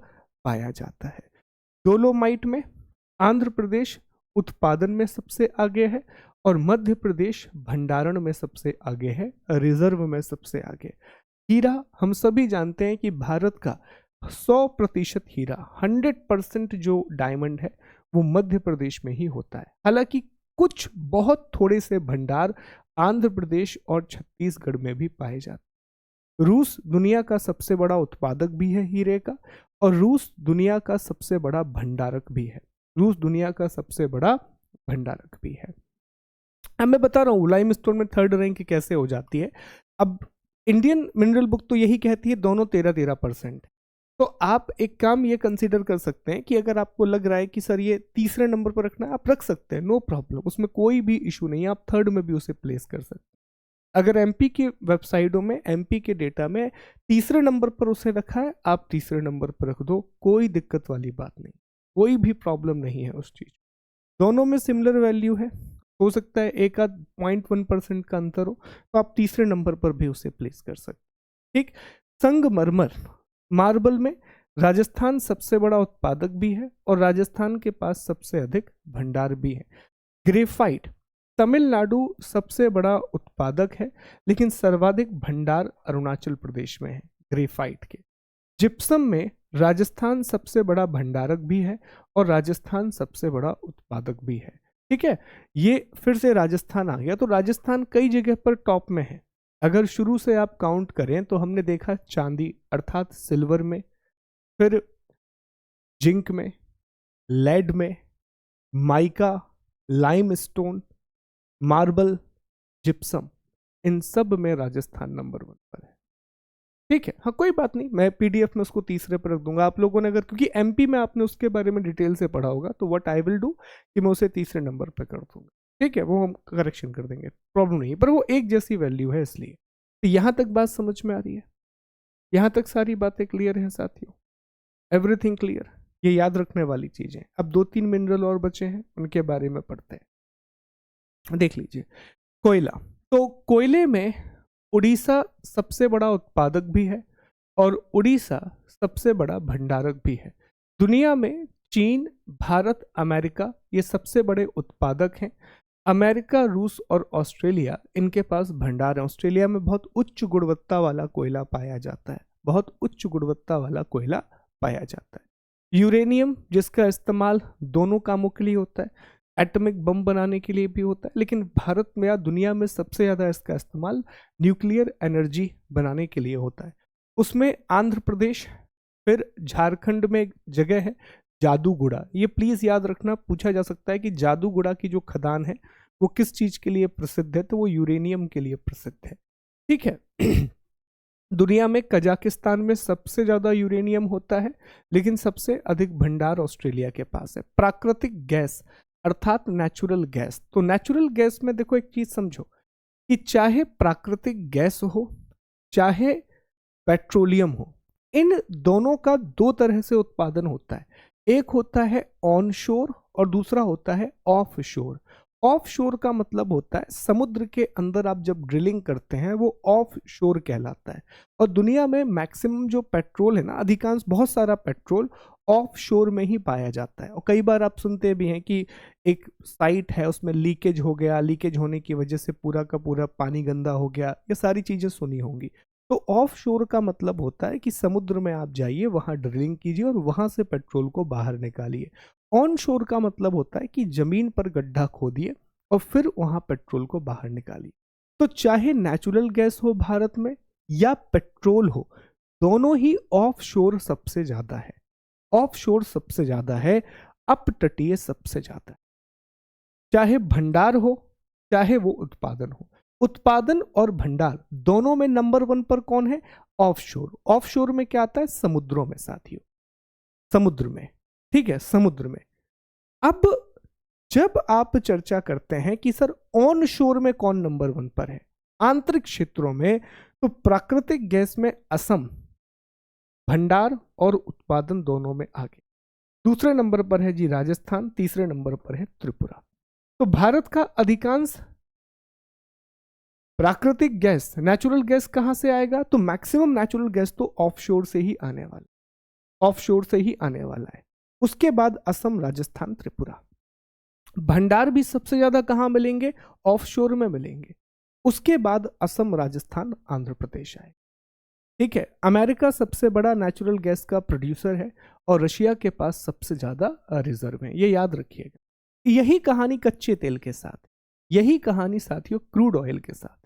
पाया जाता है। डोलोमाइट में आंध्र प्रदेश उत्पादन में सबसे आगे है और मध्य प्रदेश भंडारण में सबसे आगे है, रिजर्व में सबसे आगे। हीरा, हम सभी जानते हैं कि भारत का 100% हीरा, 100% जो डायमंड है वो मध्य प्रदेश में ही होता है। हालांकि कुछ बहुत थोड़े से भंडार आंध्र प्रदेश और छत्तीसगढ़ में भी पाए जाते हैं। रूस दुनिया का सबसे बड़ा उत्पादक भी है हीरे का, और रूस दुनिया का सबसे बड़ा भंडारक भी है। रूस दुनिया का सबसे बड़ा भंडारक भी है। अब मैं बता रहा हूँ लाइमस्टोन में 3rd रैंक कैसे हो जाती है। अब इंडियन मिनरल बुक तो यही कहती है दोनों 13-13%। तो आप एक काम ये कंसीडर कर सकते हैं कि अगर आपको लग रहा है कि सर ये तीसरे नंबर पर रखना है, आप रख सकते हैं, नो प्रॉब्लम, उसमें कोई भी इशू नहीं है। आप 3rd में भी उसे प्लेस कर सकते हैं। अगर एमपी की वेबसाइटों में, एमपी के डेटा में तीसरे नंबर पर उसे रखा है, आप तीसरे नंबर पर रख दो, कोई दिक्कत वाली बात नहीं, कोई भी प्रॉब्लम नहीं है उस चीज। दोनों में सिमिलर वैल्यू है, हो सकता है एक आध 0.1% का अंतर हो, तो आप तीसरे नंबर पर भी उसे प्लेस कर सकते। ठीक। संगमरमर, मार्बल में राजस्थान सबसे बड़ा उत्पादक भी है और राजस्थान के पास सबसे अधिक भंडार भी है। ग्रेफाइट, तमिलनाडु सबसे बड़ा उत्पादक है, लेकिन सर्वाधिक भंडार अरुणाचल प्रदेश में है ग्रेफाइट के। जिप्सम में राजस्थान सबसे बड़ा भंडारक भी है और राजस्थान सबसे बड़ा उत्पादक भी है। ठीक है, ये फिर से राजस्थान आ गया। तो राजस्थान कई जगह पर टॉप में है। अगर शुरू से आप काउंट करें तो हमने देखा चांदी अर्थात सिल्वर में, फिर जिंक में, लेड में, माइका, लाइमस्टोन, मार्बल, जिप्सम, इन सब में राजस्थान नंबर 1 पर है। ठीक है, हाँ कोई बात नहीं, मैं पीडीएफ में उसको तीसरे पर रख दूंगा। आप लोगों ने अगर, क्योंकि एमपी में आपने उसके बारे में डिटेल से पढ़ा होगा, तो व्हाट आई विल डू कि मैं उसे तीसरे नंबर पर कर दूंगा। ठीक है, वो हम करेक्शन कर देंगे, प्रॉब्लम नहीं है, पर वो एक जैसी वैल्यू है इसलिए। तो यहां तक बात समझ में आ रही है? यहां तक सारी बातें क्लियर हैं साथियों? Everything clear? ये याद रखने वाली चीजें। अब 2-3 मिनरल और बचे हैं, उनके बारे में पढ़ते हैं। देख लीजिए, कोयला। तो कोयले में उड़ीसा सबसे बड़ा उत्पादक भी है और उड़ीसा सबसे बड़ा भंडारक भी है। दुनिया में चीन, भारत, अमेरिका ये सबसे बड़े उत्पादक हैं। अमेरिका, रूस और ऑस्ट्रेलिया इनके पास भंडार है। ऑस्ट्रेलिया में बहुत उच्च गुणवत्ता वाला कोयला पाया जाता है, बहुत उच्च गुणवत्ता वाला कोयला पाया जाता है। यूरेनियम, जिसका इस्तेमाल दोनों कामों के लिए होता है, एटॉमिक बम बनाने के लिए भी होता है, लेकिन भारत में या दुनिया में सबसे ज़्यादा इसका इस्तेमाल न्यूक्लियर एनर्जी बनाने के लिए होता है। उसमें आंध्र प्रदेश, फिर झारखंड में एक जगह है जादूगुड़ा। ये प्लीज़ याद रखना, पूछा जा सकता है कि जादूगुड़ा की जो खदान है वो किस चीज़ के लिए प्रसिद्ध है, तो वो यूरेनियम के लिए प्रसिद्ध है। ठीक है। दुनिया में कजाकिस्तान में सबसे ज़्यादा यूरेनियम होता है, लेकिन सबसे अधिक भंडार ऑस्ट्रेलिया के पास है। प्राकृतिक गैस अर्थात नेचुरल गैस। तो नेचुरल गैस में देखो एक चीज समझो कि चाहे प्राकृतिक गैस हो चाहे पेट्रोलियम हो, इन दोनों का 2 तरह से उत्पादन होता है। एक होता है ऑन शोर और दूसरा होता है ऑफ शोर। ऑफ शोर का मतलब होता है समुद्र के अंदर आप जब ड्रिलिंग करते हैं, वो ऑफ शोर कहलाता है। और दुनिया में मैक्सिमम जो पेट्रोल है ना, अधिकांश बहुत सारा पेट्रोल ऑफ शोर में ही पाया जाता है। और कई बार आप सुनते भी हैं कि एक साइट है उसमें लीकेज हो गया, लीकेज होने की वजह से पूरा का पूरा पानी गंदा हो गया, ये सारी चीज़ें सुनी होंगी। तो ऑफ शोर का मतलब होता है कि समुद्र में आप जाइए, वहाँ ड्रिलिंग कीजिए और वहाँ से पेट्रोल को बाहर निकालिए। ऑन शोर का मतलब होता है कि जमीन पर गड्ढा खोदिए और फिर वहाँ पेट्रोल को बाहर निकालिए। तो चाहे नेचुरल गैस हो भारत में या पेट्रोल हो, दोनों ही ऑफ शोर सबसे ज्यादा है। ऑफ शोर सबसे ज्यादा है, अप तटीय सबसे ज्यादा है। चाहे भंडार हो चाहे वो उत्पादन हो, उत्पादन और भंडार दोनों में नंबर 1 पर कौन है? ऑफ शोर। ऑफ शोर में क्या आता है? समुद्रों में साथियों, समुद्र में। ठीक है, समुद्र में। अब जब आप चर्चा करते हैं कि सर ऑन शोर में कौन नंबर 1 पर है, आंतरिक क्षेत्रों में, तो प्राकृतिक गैस में असम भंडार और उत्पादन दोनों में आगे। दूसरे नंबर पर है जी राजस्थान, तीसरे नंबर पर है त्रिपुरा। तो भारत का अधिकांश प्राकृतिक गैस, नेचुरल गैस कहां से आएगा? तो मैक्सिमम नेचुरल गैस तो ऑफशोर से ही आने वाला, ऑफशोर से ही आने वाला है। उसके बाद असम, राजस्थान, त्रिपुरा। भंडार भी सबसे ज्यादा कहां मिलेंगे? ऑफशोर में मिलेंगे। उसके बाद असम, राजस्थान, आंध्र प्रदेश आए। ठीक है, अमेरिका सबसे बड़ा नेचुरल गैस का प्रोड्यूसर है और रशिया के पास सबसे ज्यादा रिजर्व है, ये याद रखिएगा। यही कहानी कच्चे तेल के साथ, यही कहानी साथियों क्रूड ऑयल के साथ।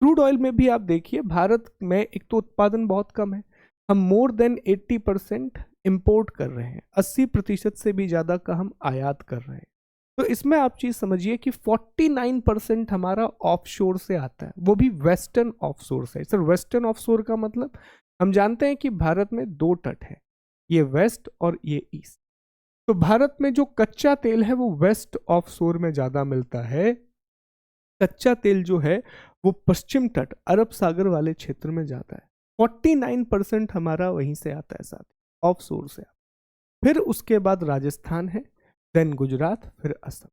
क्रूड ऑयल में भी आप देखिए, भारत में एक तो उत्पादन बहुत कम है, हम मोर देन 80% इंपोर्ट कर रहे हैं, 80% से भी ज्यादा का हम आयात कर रहे हैं। तो इसमें आप चीज समझिए कि 49% हमारा ऑफशोर से आता है, वो भी वेस्टर्न ऑफशोर से। सर वेस्टर्न ऑफशोर का मतलब, हम जानते हैं कि भारत में 2 तट है, ये वेस्ट और ये ईस्ट। तो भारत में जो कच्चा तेल है वो वेस्ट ऑफशोर में ज्यादा मिलता है। कच्चा तेल जो है वो पश्चिम तट, अरब सागर वाले क्षेत्र में जाता है। 49% हमारा वहीं से आता है साथ, ऑफशोर से। फिर उसके बाद राजस्थान है, देन गुजरात, फिर असम।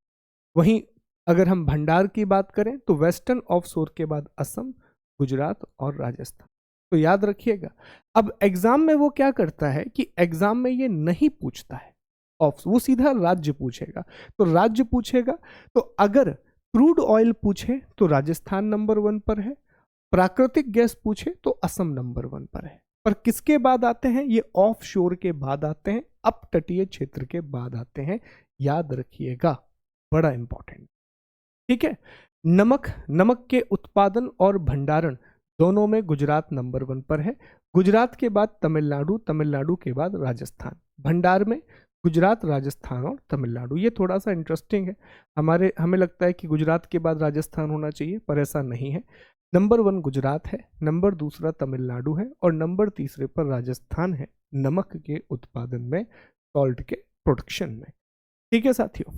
वहीं अगर हम भंडार की बात करें तो वेस्टर्न ऑफशोर के बाद असम, गुजरात और राजस्थान। तो याद रखिएगा। अब एग्जाम में वो क्या करता है कि एग्जाम में ये नहीं पूछता है ऑफ, वो सीधा राज्य पूछेगा। तो राज्य पूछेगा, तो अगर क्रूड ऑयल पूछे तो राजस्थान नंबर 1 पर है, प्राकृतिक गैस पूछे तो असम नंबर 1 पर है। पर किसके बाद आते हैं? ये ऑफ शोर के बाद आते हैं, अप तटीय क्षेत्र के बाद आते हैं। याद रखिएगा, बड़ा इंपॉर्टेंट। ठीक है, नमक, नमक के उत्पादन और भंडारण दोनों में गुजरात नंबर 1 पर है। गुजरात के बाद तमिलनाडु, तमिलनाडु के बाद राजस्थान। भंडार में गुजरात, राजस्थान और तमिलनाडु। ये थोड़ा सा इंटरेस्टिंग है, हमें लगता है कि गुजरात के बाद राजस्थान होना चाहिए, पर ऐसा नहीं है। नंबर 1 गुजरात है, नंबर 2 तमिलनाडु है और नंबर 3 पर राजस्थान है, नमक के उत्पादन में, सॉल्ट के प्रोडक्शन में। ठीक है साथियों,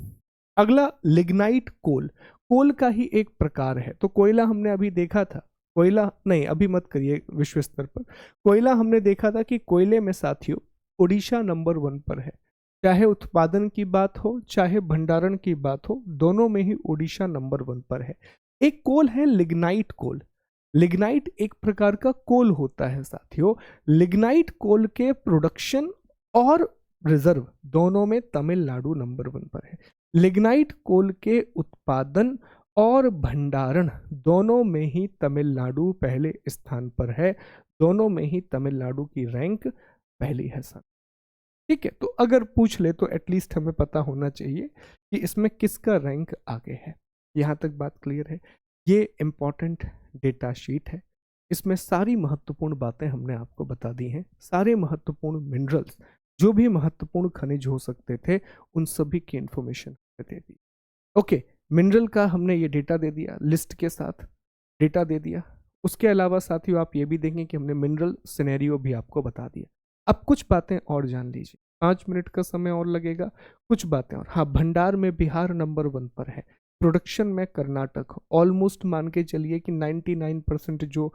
अगला लिग्नाइट कोल। कोल का ही एक प्रकार है। तो कोयला हमने अभी देखा था, कोयला नहीं अभी मत करिए विश्व स्तर पर, कोयला हमने देखा था कि कोयले में साथियों ओडिशा नंबर 1 पर है। चाहे उत्पादन की बात हो चाहे भंडारण की बात हो, दोनों में ही ओडिशा नंबर 1 पर है। एक कोल है लिग्नाइट कोल। लिग्नाइट एक प्रकार का कोल होता है साथियों। लिग्नाइट कोल के प्रोडक्शन और रिजर्व दोनों में तमिलनाडु नंबर 1 पर है। लिग्नाइट कोल के उत्पादन और भंडारण दोनों में ही तमिलनाडु पहले स्थान पर है। दोनों में ही तमिलनाडु की रैंक पहली है सर। ठीक है, तो अगर पूछ ले तो एटलीस्ट हमें पता होना चाहिए कि इसमें किसका रैंक आगे है। यहाँ तक बात क्लियर है। ये इंपॉर्टेंट डेटा शीट है, इसमें सारी महत्वपूर्ण बातें हमने आपको बता दी हैं। सारे महत्वपूर्ण मिनरल्स, जो भी महत्वपूर्ण खनिज हो सकते थे, उन सभी की इंफॉर्मेशन दे दी। ओके, मिनरल का हमने ये डेटा दे दिया, लिस्ट के साथ डेटा दे दिया। उसके अलावा साथियों आप ये भी देखें कि हमने मिनरल सिनेरियो भी आपको बता दिया। अब कुछ बातें और जान लीजिए, 5 मिनट का समय और लगेगा। कुछ बातें और, हाँ, भंडार में बिहार नंबर 1 पर है, प्रोडक्शन में कर्नाटक, ऑलमोस्ट मान के चलिए कि 99% जो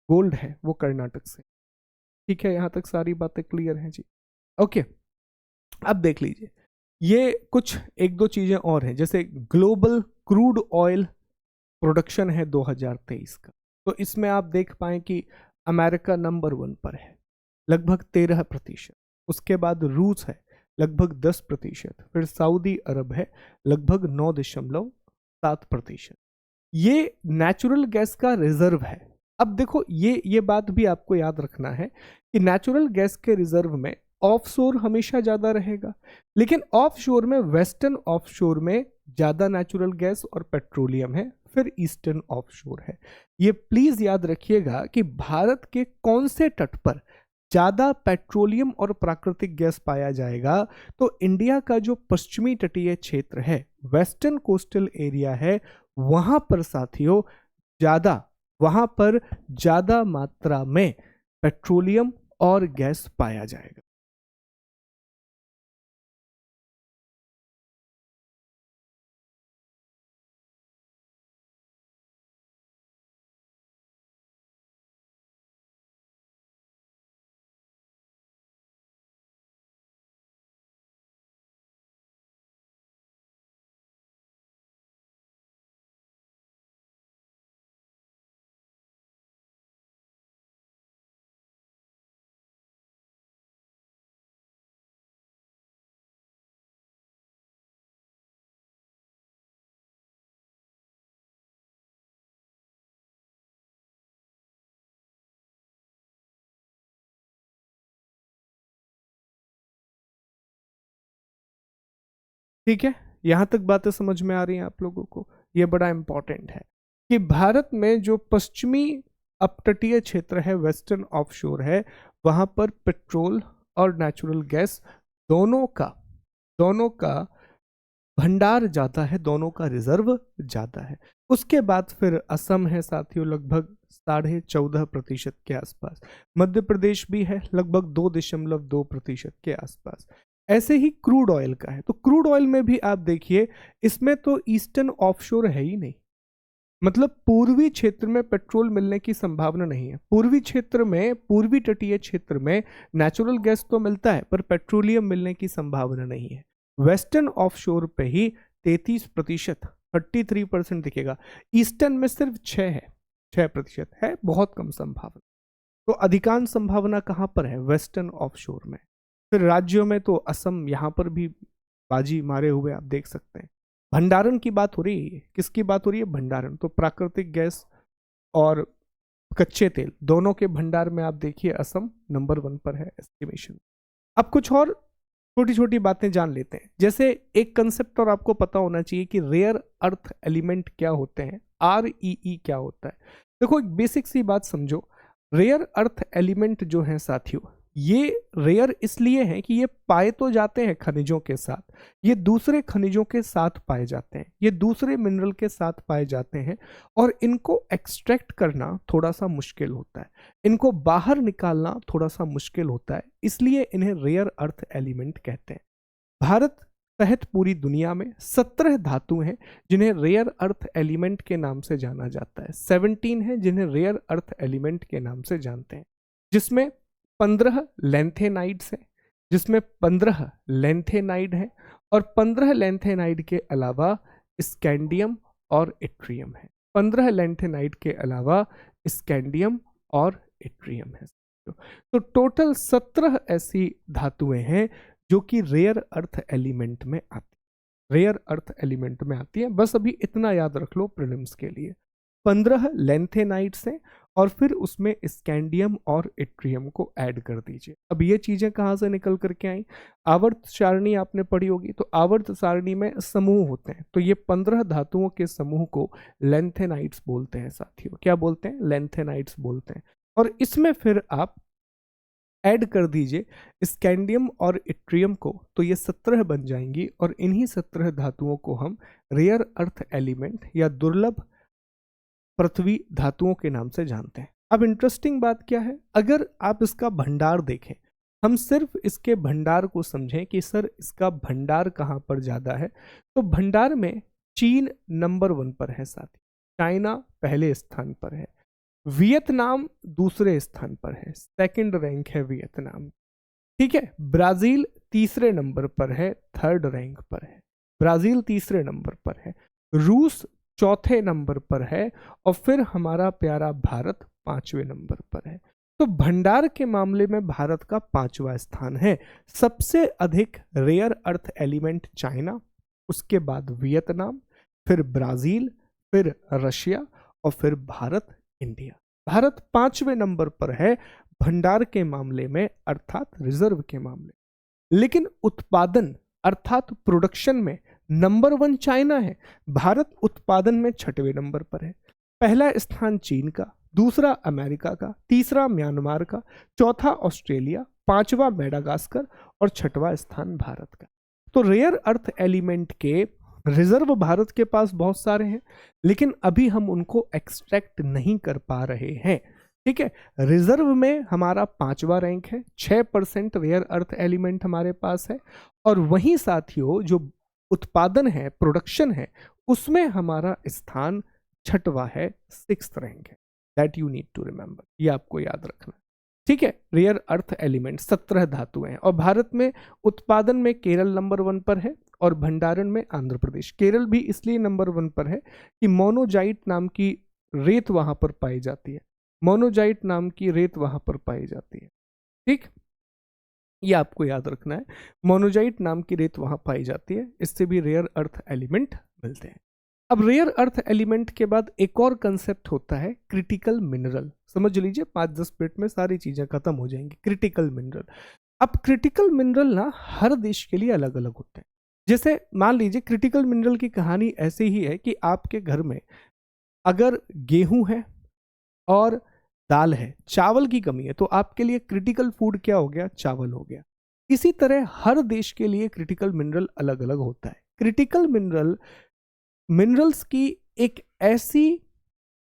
गोल्ड है वो कर्नाटक से। ठीक है, यहाँ तक सारी बातें क्लियर हैं जी। ओके, अब देख लीजिए, ये कुछ 1-2 चीजें और हैं, जैसे ग्लोबल क्रूड ऑयल प्रोडक्शन है 2023 का। तो इसमें आप देख पाए कि अमेरिका नंबर 1 पर है, लगभग 13%। उसके बाद रूस है लगभग 10%। फिर सऊदी अरब है लगभग 9.7%। ये नेचुरल गैस का रिजर्व है। अब देखो, ये बात भी आपको याद रखना है कि नेचुरल गैस के रिजर्व में ऑफशोर हमेशा ज्यादा रहेगा, लेकिन ऑफशोर में, वेस्टर्न ऑफशोर में ज्यादा नेचुरल गैस और पेट्रोलियम है, फिर ईस्टर्न ऑफशोर है। ये प्लीज याद रखिएगा कि भारत के कौन से तट पर ज़्यादा पेट्रोलियम और प्राकृतिक गैस पाया जाएगा, तो इंडिया का जो पश्चिमी तटीय क्षेत्र है, वेस्टर्न कोस्टल एरिया है, वहाँ पर साथियों वहाँ पर ज़्यादा मात्रा में पेट्रोलियम और गैस पाया जाएगा। ठीक है, यहां तक बातें समझ में आ रही हैं आप लोगों को? ये बड़ा इंपॉर्टेंट है कि भारत में जो पश्चिमी अपतटीय क्षेत्र है, वेस्टर्न ऑफशोर है, वहां पर पेट्रोल और नेचुरल गैस दोनों का भंडार ज्यादा है, दोनों का रिजर्व ज्यादा है। उसके बाद फिर असम है साथियों, लगभग 14.5% के आसपास। मध्य प्रदेश भी है लगभग 2.2% के आसपास। ऐसे ही क्रूड ऑयल का है, तो क्रूड ऑयल में भी आप देखिए, इसमें तो ईस्टर्न ऑफशोर है ही नहीं, मतलब पूर्वी क्षेत्र में पेट्रोल मिलने की संभावना नहीं है। पूर्वी क्षेत्र में, पूर्वी तटीय क्षेत्र में नेचुरल गैस तो मिलता है पर पेट्रोलियम मिलने की संभावना नहीं है। वेस्टर्न ऑफशोर पे ही 33%, 33% दिखेगा। ईस्टर्न में सिर्फ 6% है, बहुत कम संभावना। तो अधिकांश संभावना कहाँ पर है? वेस्टर्न ऑफशोर में। फिर राज्यों में तो असम यहाँ पर भी बाजी मारे हुए आप देख सकते हैं। भंडारण की बात हो रही है, किसकी बात हो रही है? भंडारण। तो प्राकृतिक गैस और कच्चे तेल दोनों के भंडार में आप देखिए असम नंबर 1 पर है एस्टिमेशन। अब कुछ और छोटी छोटी बातें जान लेते हैं। जैसे एक कंसेप्ट और आपको पता होना चाहिए कि रेयर अर्थ एलिमेंट क्या होते हैं, REE क्या होता है। देखो एक बेसिक सी बात समझो, रेयर अर्थ एलिमेंट जो है साथियों, ये रेयर इसलिए हैं कि ये पाए तो जाते हैं खनिजों के साथ, ये दूसरे खनिजों के साथ पाए जाते हैं, ये दूसरे मिनरल के साथ पाए जाते हैं, और इनको एक्सट्रैक्ट करना थोड़ा सा मुश्किल होता है, इनको बाहर निकालना थोड़ा सा मुश्किल होता है, इसलिए इन्हें रेयर अर्थ एलिमेंट कहते हैं। भारत सहित पूरी दुनिया में 17 धातु हैं जिन्हें रेयर अर्थ एलिमेंट के नाम से जाना जाता है। 17 हैं जिन्हें रेयर अर्थ एलिमेंट के नाम से जानते हैं, जिसमें 15 लेंथेनाइड्स हैं, जिसमें 15 लेंथेनाइड हैं, और 15 लेंथेनाइड के अलावा स्कैंडियम और इट्रियम है। 15 लेंथेनाइड के अलावा स्कैंडियम और इट्रियम है। तो टोटल 17 ऐसी धातुएं हैं जो कि रेयर अर्थ एलिमेंट में आती है। बस अभी इतना याद रख लो प्रीलिम्स के लिए, 15 लेंथेनाइड्स हैं और फिर उसमें स्कैंडियम और इट्रियम को ऐड कर दीजिए। अब ये चीजें कहाँ से निकल करके आई? आवर्त सारणी आपने पढ़ी होगी, तो आवर्त सारणी में समूह होते हैं, तो ये 15 धातुओं के समूह को लेंथेनाइड्स बोलते हैं साथियों। क्या बोलते हैं? लेंथेनाइड्स बोलते हैं। और इसमें फिर आप ऐड कर दीजिए स्कैंडियम और इट्रियम को, तो ये 17 बन जाएंगी, और इन्हीं 17 धातुओं को हम रेयर अर्थ एलिमेंट या दुर्लभ पृथ्वी धातुओं के नाम से जानते हैं। अब इंटरेस्टिंग बात क्या है, अगर आप इसका भंडार देखें, हम सिर्फ इसके भंडार को समझें कि सर इसका भंडार कहाँ पर ज्यादा है, तो भंडार में चीन नंबर 1 पर है साथी, चाइना पहले स्थान पर है, वियतनाम दूसरे स्थान पर है, सेकंड रैंक है वियतनाम। ठीक है, ब्राजील तीसरे नंबर पर है, थर्ड रैंक पर है, ब्राजील तीसरे नंबर पर है, रूस चौथे नंबर पर है, और फिर हमारा प्यारा भारत 5वें नंबर पर है। तो भंडार के मामले में भारत का 5वां स्थान है। सबसे अधिक रेयर अर्थ एलिमेंट चाइना, उसके बाद वियतनाम, फिर ब्राजील, फिर रशिया, और फिर भारत, इंडिया। भारत 5वें नंबर पर है भंडार के मामले में, अर्थात रिजर्व के मामले। लेकिन उत्पादन अर्थात प्रोडक्शन में नंबर 1 चाइना है, भारत उत्पादन में 6वें नंबर पर है। पहला स्थान चीन का, दूसरा अमेरिका का, तीसरा म्यांमार का, चौथा ऑस्ट्रेलिया, पांचवा मेडागास्कर और छठवां स्थान भारत का। तो रेयर अर्थ एलिमेंट के रिजर्व भारत के पास बहुत सारे हैं, लेकिन अभी हम उनको एक्सट्रैक्ट नहीं कर पा रहे हैं। ठीक है, रिजर्व में हमारा 5वां रैंक है, 6% रेयर अर्थ एलिमेंट हमारे पास है। और वहीं साथियों जो उत्पादन है, प्रोडक्शन है, उसमें हमारा स्थान 6वां है, 6th रैंक है। That you need to remember, ये आपको याद रखना। ठीक है, रेयर अर्थ एलिमेंट 17 धातुएं हैं और भारत में उत्पादन में केरल नंबर 1 पर है और भंडारण में आंध्र प्रदेश। केरल भी इसलिए नंबर 1 पर है कि मोनोजाइट नाम की रेत वहां पर पाई जाती है, मोनोजाइट नाम की रेत वहां पर पाई जाती है। ठीक, ये आपको याद रखना है, मोनोजाइट नाम की रेत वहां पाई जाती है, इससे भी रेयर अर्थ एलिमेंट मिलते हैं। अब रेयर अर्थ एलिमेंट के बाद एक और कंसेप्ट होता है क्रिटिकल मिनरल। समझ लीजिए, 5-10 मिनट में सारी चीजें खत्म हो जाएंगी। क्रिटिकल मिनरल, अब क्रिटिकल मिनरल ना हर देश के लिए अलग अलग होते हैं। जैसे मान लीजिए क्रिटिकल मिनरल की कहानी ऐसे ही है कि आपके घर में अगर गेहूं है और दाल है, चावल की कमी है, तो आपके लिए क्रिटिकल फूड क्या हो गया? चावल हो गया। इसी तरह हर देश के लिए क्रिटिकल मिनरल अलग अलग होता है। क्रिटिकल मिनरल्स की एक ऐसी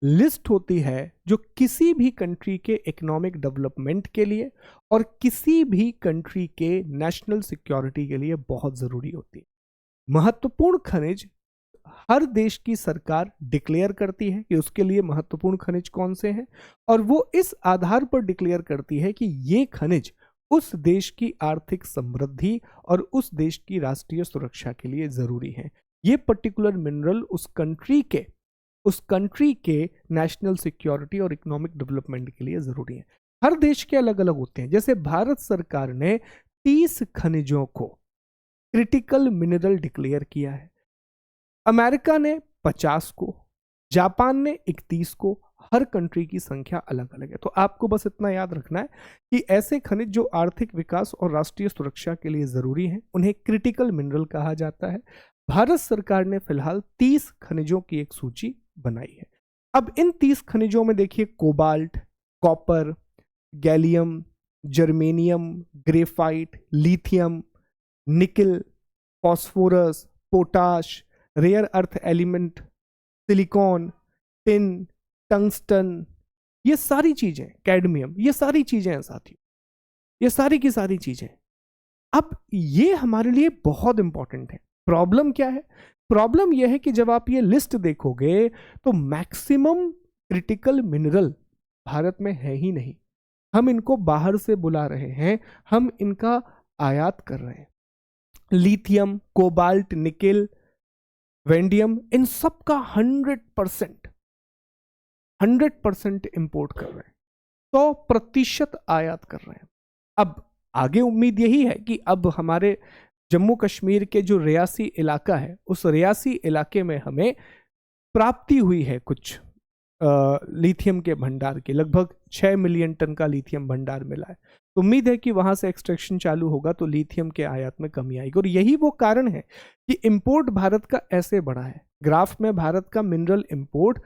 लिस्ट होती है जो किसी भी कंट्री के इकोनॉमिक डेवलपमेंट के लिए और किसी भी कंट्री के नेशनल सिक्योरिटी के लिए बहुत जरूरी होती है। महत्वपूर्ण खनिज हर देश की सरकार डिक्लेयर करती है कि उसके लिए महत्वपूर्ण खनिज कौन से हैं, और वो इस आधार पर डिक्लेयर करती है कि ये खनिज उस देश की आर्थिक समृद्धि और उस देश की राष्ट्रीय सुरक्षा के लिए जरूरी है। ये पर्टिकुलर मिनरल उस कंट्री के नेशनल सिक्योरिटी और इकोनॉमिक डेवलपमेंट के लिए जरूरी है। हर देश के अलग अलग होते हैं। जैसे भारत सरकार ने 30 खनिजों को क्रिटिकल मिनरल डिक्लेयर किया है, अमेरिका ने 50 को, जापान ने 31 को। हर कंट्री की संख्या अलग अलग है। तो आपको बस इतना याद रखना है कि ऐसे खनिज जो आर्थिक विकास और राष्ट्रीय सुरक्षा के लिए जरूरी हैं, उन्हें क्रिटिकल मिनरल कहा जाता है। भारत सरकार ने फिलहाल 30 खनिजों की एक सूची बनाई है। अब इन 30 खनिजों में देखिए cobalt, copper, gallium, germanium, graphite, lithium, nickel, phosphorus, potash, rare earth element, silicon, tin, tungsten, ये सारी चीजें, कैडमियम, ये सारी चीजें हैं साथियों, ये सारी की सारी चीजें। अब ये हमारे लिए बहुत इंपॉर्टेंट है। प्रॉब्लम क्या है? प्रॉब्लम यह है कि जब आप ये लिस्ट देखोगे तो मैक्सिमम क्रिटिकल मिनरल भारत में है ही नहीं। हम इनको बाहर से बुला रहे हैं, हम इनका आयात कर रहे हैं। लिथियम, कोबाल्ट, निकेल, वेंडियम, इन सब का 100% इंपोर्ट कर रहे हैं, 100% आयात कर रहे हैं। अब आगे उम्मीद यही है कि अब हमारे जम्मू कश्मीर के जो रियासी इलाका है, उस रियासी इलाके में हमें प्राप्ति हुई है कुछ लिथियम के भंडार की, लगभग 6 मिलियन टन का लिथियम भंडार मिला है। तो उम्मीद है कि वहां से एक्सट्रैक्शन चालू होगा तो लिथियम के आयात में कमी आएगी। और यही वो कारण है कि इंपोर्ट भारत का ऐसे बढ़ा है। ग्राफ में भारत का मिनरल इंपोर्ट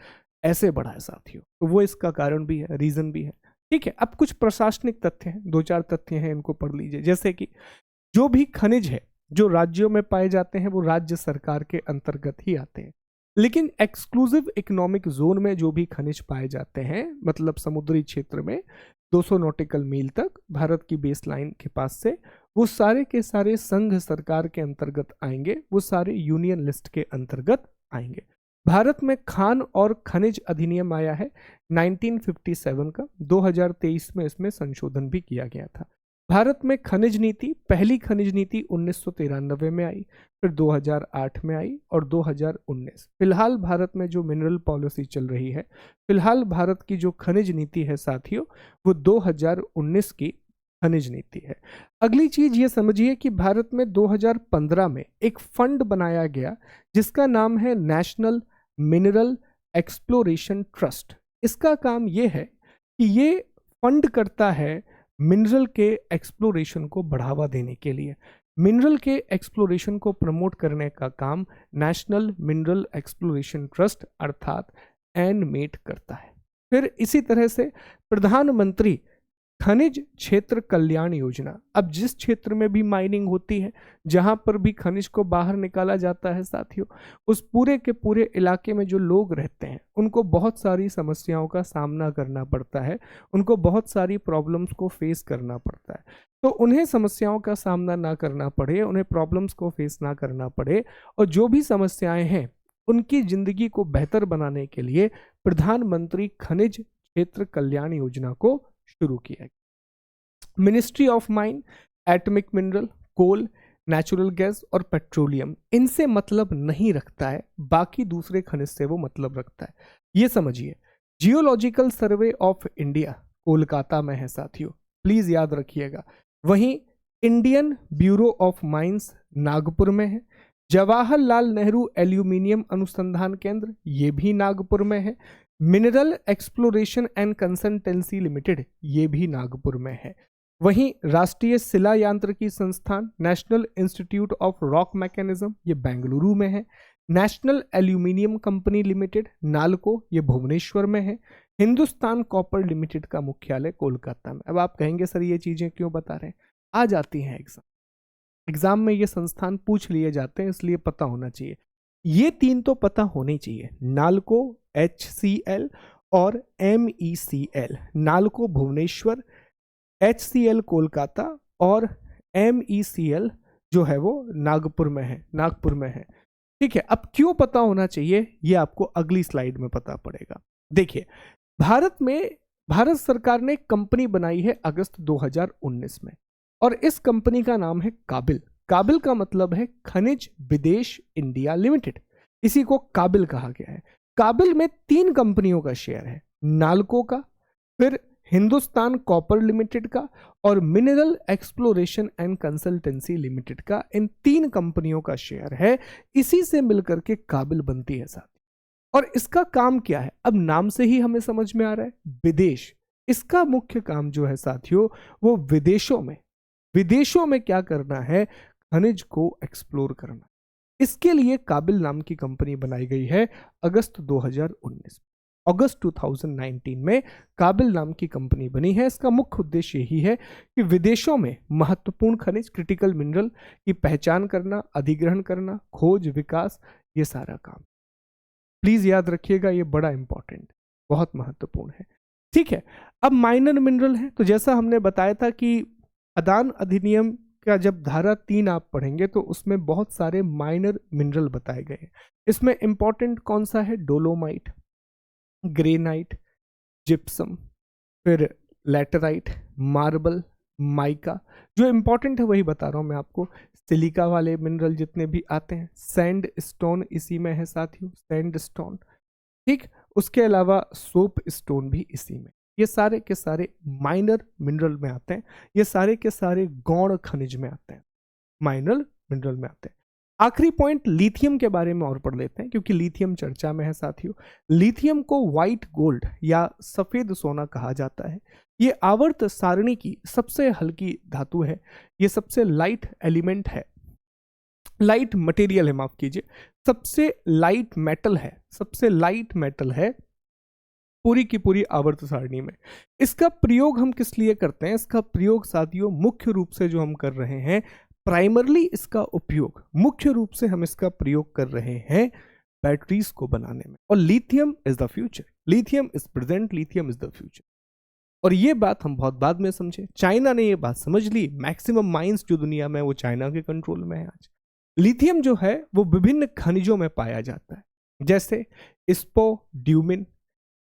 ऐसे बढ़ा है साथियों, तो वो इसका कारण भी है, रीजन भी है। ठीक है, अब कुछ प्रशासनिक तथ्य हैं, 2-4 तथ्य हैं, इनको पढ़ लीजिए। जैसे कि जो भी खनिज है जो राज्यों में पाए जाते हैं वो राज्य सरकार के अंतर्गत ही आते हैं, लेकिन एक्सक्लूसिव इकोनॉमिक जोन में जो भी खनिज पाए जाते हैं, मतलब समुद्री क्षेत्र में 200 नॉटिकल मील तक भारत की बेस लाइन के पास से, वो सारे के सारे संघ सरकार के अंतर्गत आएंगे, वो सारे यूनियन लिस्ट के अंतर्गत आएंगे। भारत में खान और खनिज अधिनियम आया है 1957 का, 2023 में इसमें संशोधन भी किया गया था। भारत में खनिज नीति, पहली खनिज नीति 1993 में आई, फिर 2008 में आई और 2019। फिलहाल भारत में जो मिनरल पॉलिसी चल रही है, फिलहाल भारत की जो खनिज नीति है साथियों, वो 2019 की खनिज नीति है। अगली चीज ये समझिए कि भारत में 2015 में एक फंड बनाया गया जिसका नाम है नेशनल मिनरल एक्सप्लोरेशन ट्रस्ट। इसका काम ये है कि ये फंड करता है मिनरल के एक्सप्लोरेशन को बढ़ावा देने के लिए। मिनरल के एक्सप्लोरेशन को प्रमोट करने का काम नेशनल मिनरल एक्सप्लोरेशन ट्रस्ट अर्थात एनमेट करता है। फिर इसी तरह से प्रधानमंत्री खनिज क्षेत्र कल्याण योजना, अब जिस क्षेत्र में भी माइनिंग होती है, जहां पर भी खनिज को बाहर निकाला जाता है साथियों, उस पूरे के पूरे इलाके में जो लोग रहते हैं उनको बहुत सारी समस्याओं का सामना करना पड़ता है, उनको बहुत सारी प्रॉब्लम्स को फेस करना पड़ता है। तो उन्हें समस्याओं का सामना ना करना पड़े, उन्हें प्रॉब्लम्स को फेस ना करना पड़े, और जो भी समस्याएं हैं उनकी जिंदगी को बेहतर बनाने के लिए प्रधानमंत्री खनिज क्षेत्र कल्याण योजना को शुरू किया गया। Ministry of mine atomic mineral, coal, natural gas और पेट्रोलियम इनसे मतलब नहीं रखता है, बाकी दूसरे खनिज से वो मतलब रखता है। ये समझिए, geological survey of India Kolkata में है साथियों, प्लीज याद रखिएगा। वहीं Indian bureau of mines Nagpur में है। जवाहरलाल नेहरू एल्यूमिनियम अनुसंधान केंद्र, ये भी नागपुर में है। Mineral exploration and consultancy limited, ये भी नागपुर में है। वहीं राष्ट्रीय शिला यांत्रिकी संस्थान national institute of rock mechanism, ये बेंगलुरु में है। National aluminium company limited NALCO, ये भुवनेश्वर में है। हिंदुस्तान कॉपर लिमिटेड का मुख्यालय कोलकाता में। अब आप कहेंगे सर ये चीजें क्यों बता रहे हैं, आ जाती हैं एग्जाम में, ये संस्थान पूछ लिए जाते हैं, इसलिए पता होना चाहिए। ये तीन तो पता होने चाहिए, नालको, HCL और MECL। नालको भुवनेश्वर, HCL कोलकाता और MECL जो है वो नागपुर में है। ठीक है, अब क्यों पता होना चाहिए ये आपको अगली स्लाइड में पता पड़ेगा। देखिए, भारत सरकार ने कंपनी बनाई है अगस्त 2019 में, और इस कंपनी का नाम है काबिल। काबिल का मतलब है खनिज विदेश इंडिया लिमिटेड, इसी को काबिल कहा गया है। काबिल में 3 कंपनियों का शेयर है, नालको का, फिर हिंदुस्तान कॉपर लिमिटेड का और mineral exploration and consultancy limited का। इन 3 कंपनियों का शेयर है, इसी से मिलकर के काबिल बनती है साथ। और इसका काम क्या है, अब नाम से ही हमें समझ में आ रहा है, विदेश। इसका मुख्य काम जो है साथियों, वो विदेशों में क्या करना है, खनिज को एक्सप्लोर करना। इसके लिए काबिल नाम की कंपनी बनाई गई है अगस्त 2019। अगस्त 2019 में काबिल नाम की कंपनी बनी है। इसका मुख्य उद्देश्य यही है कि विदेशों में महत्वपूर्ण खनिज, क्रिटिकल मिनरल की पहचान करना, अधिग्रहण करना, खोज, विकास, ये सारा काम। प्लीज याद रखिएगा, ये बड़ा इंपॉर्टेंट, बहुत महत्वपूर्ण है। ठीक है, अब माइनर मिनरल है, तो जैसा हमने बताया था कि खदान अधिनियम का जब धारा 3 आप पढ़ेंगे तो उसमें बहुत सारे माइनर मिनरल बताए गए हैं। इसमें इंपॉर्टेंट कौन सा है, डोलोमाइट, ग्रेनाइट, जिप्सम, फिर लैटेराइट, मार्बल, माइका। जो इंपॉर्टेंट है वही बता रहा हूं मैं आपको। सिलिका वाले मिनरल जितने भी आते हैं, सैंड स्टोन इसी में है साथियों, सैंड स्टोन। ठीक, उसके अलावा सोप स्टोन भी इसी में। ये सारे के सारे माइनर मिनरल में आते हैं, ये सारे के सारे गौण खनिज में आते हैं, माइनर मिनरल में आते हैं। आखिरी पॉइंट लिथियम के बारे में और पढ़ लेते हैं, क्योंकि लिथियम चर्चा में है साथियों। लिथियम को व्हाइट गोल्ड या सफेद सोना कहा जाता है। ये आवर्त सारणी की सबसे हल्की धातु है, ये सबसे लाइट एलिमेंट है, लाइट मटेरियल है, माफ कीजिए, सबसे लाइट मेटल है पूरी की पूरी आवर्त सारणी में। इसका प्रयोग हम किस लिए करते हैं, इसका प्रयोग साथियों मुख्य रूप से जो हम कर रहे हैं, प्राइमरली इसका उपयोग मुख्य रूप से हम इसका प्रयोग कर रहे हैं बैटरीज को बनाने में। और lithium is the future, lithium is present, lithium is the future. और ये बात हम बहुत बाद में समझे, चाइना ने ये बात समझ ली। मैक्सिमम माइंस जो दुनिया में वो चाइना के कंट्रोल में है आज। लिथियम जो है वो विभिन्न खनिजों में पाया जाता है, जैसे स्पोड्यूमिन,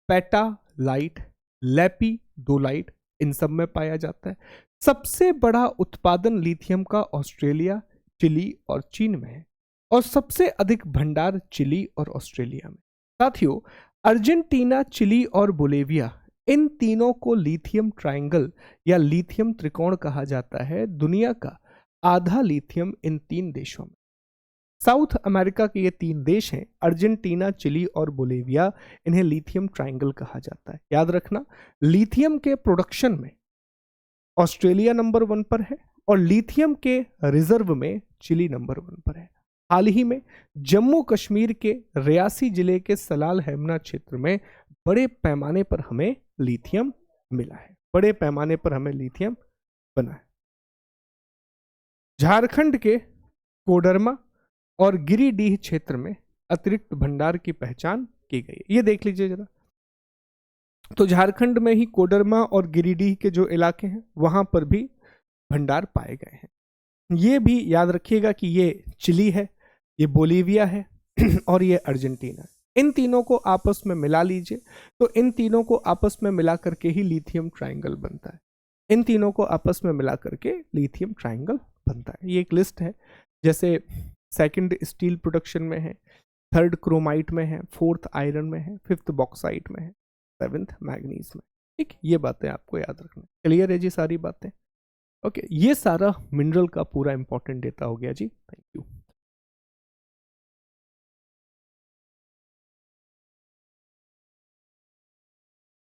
पेटालाइट, लेपिडोलाइट, इन सब में पाया जाता है। सबसे बड़ा उत्पादन लिथियम का ऑस्ट्रेलिया, चिली और चीन में है, और सबसे अधिक भंडार चिली और ऑस्ट्रेलिया में। साथियों, अर्जेंटीना, चिली और बोलेविया, इन तीनों को लिथियम ट्रायंगल या लिथियम त्रिकोण कहा जाता है। दुनिया का आधा लिथियम इन 3 देशों में। साउथ अमेरिका के ये 3 देश हैं, अर्जेंटीना, चिली और बोलेविया, इन्हें लिथियम ट्रायंगल कहा जाता है। याद रखना, लिथियम के प्रोडक्शन में ऑस्ट्रेलिया नंबर 1 पर है, और लिथियम के रिजर्व में चिली नंबर 1 पर है। हाल ही में जम्मू कश्मीर के रियासी जिले के सलाल हेमना क्षेत्र में बड़े पैमाने पर हमें लिथियम मिला है, बड़े पैमाने पर हमें लिथियम बना है। झारखंड के कोडरमा और गिरिडीह क्षेत्र में अतिरिक्त भंडार की पहचान की गई है। ये देख लीजिए जरा, तो झारखंड में ही कोडरमा और गिरिडीह के जो इलाके हैं वहां पर भी भंडार पाए गए हैं। ये भी याद रखिएगा कि ये चिली है, ये बोलीविया है और ये अर्जेंटीना है। इन तीनों को आपस में मिला लीजिए, तो इन तीनों को आपस में मिला करके ही लिथियम ट्रायंगल बनता है। इन तीनों को आपस में मिला करके लिथियम ट्रायंगल बनता है। ये एक लिस्ट है, जैसे सेकंड स्टील प्रोडक्शन में है, थर्ड क्रोमाइट में है, फोर्थ आयरन में है, फिफ्थ बॉक्साइट में है, सेवेंथ मैग्नीज में। ठीक, ये बातें आपको याद रखना। क्लियर है जी सारी बातें? ओके, ये सारा मिनरल का पूरा इंपॉर्टेंट डेटा हो गया जी। Thank you.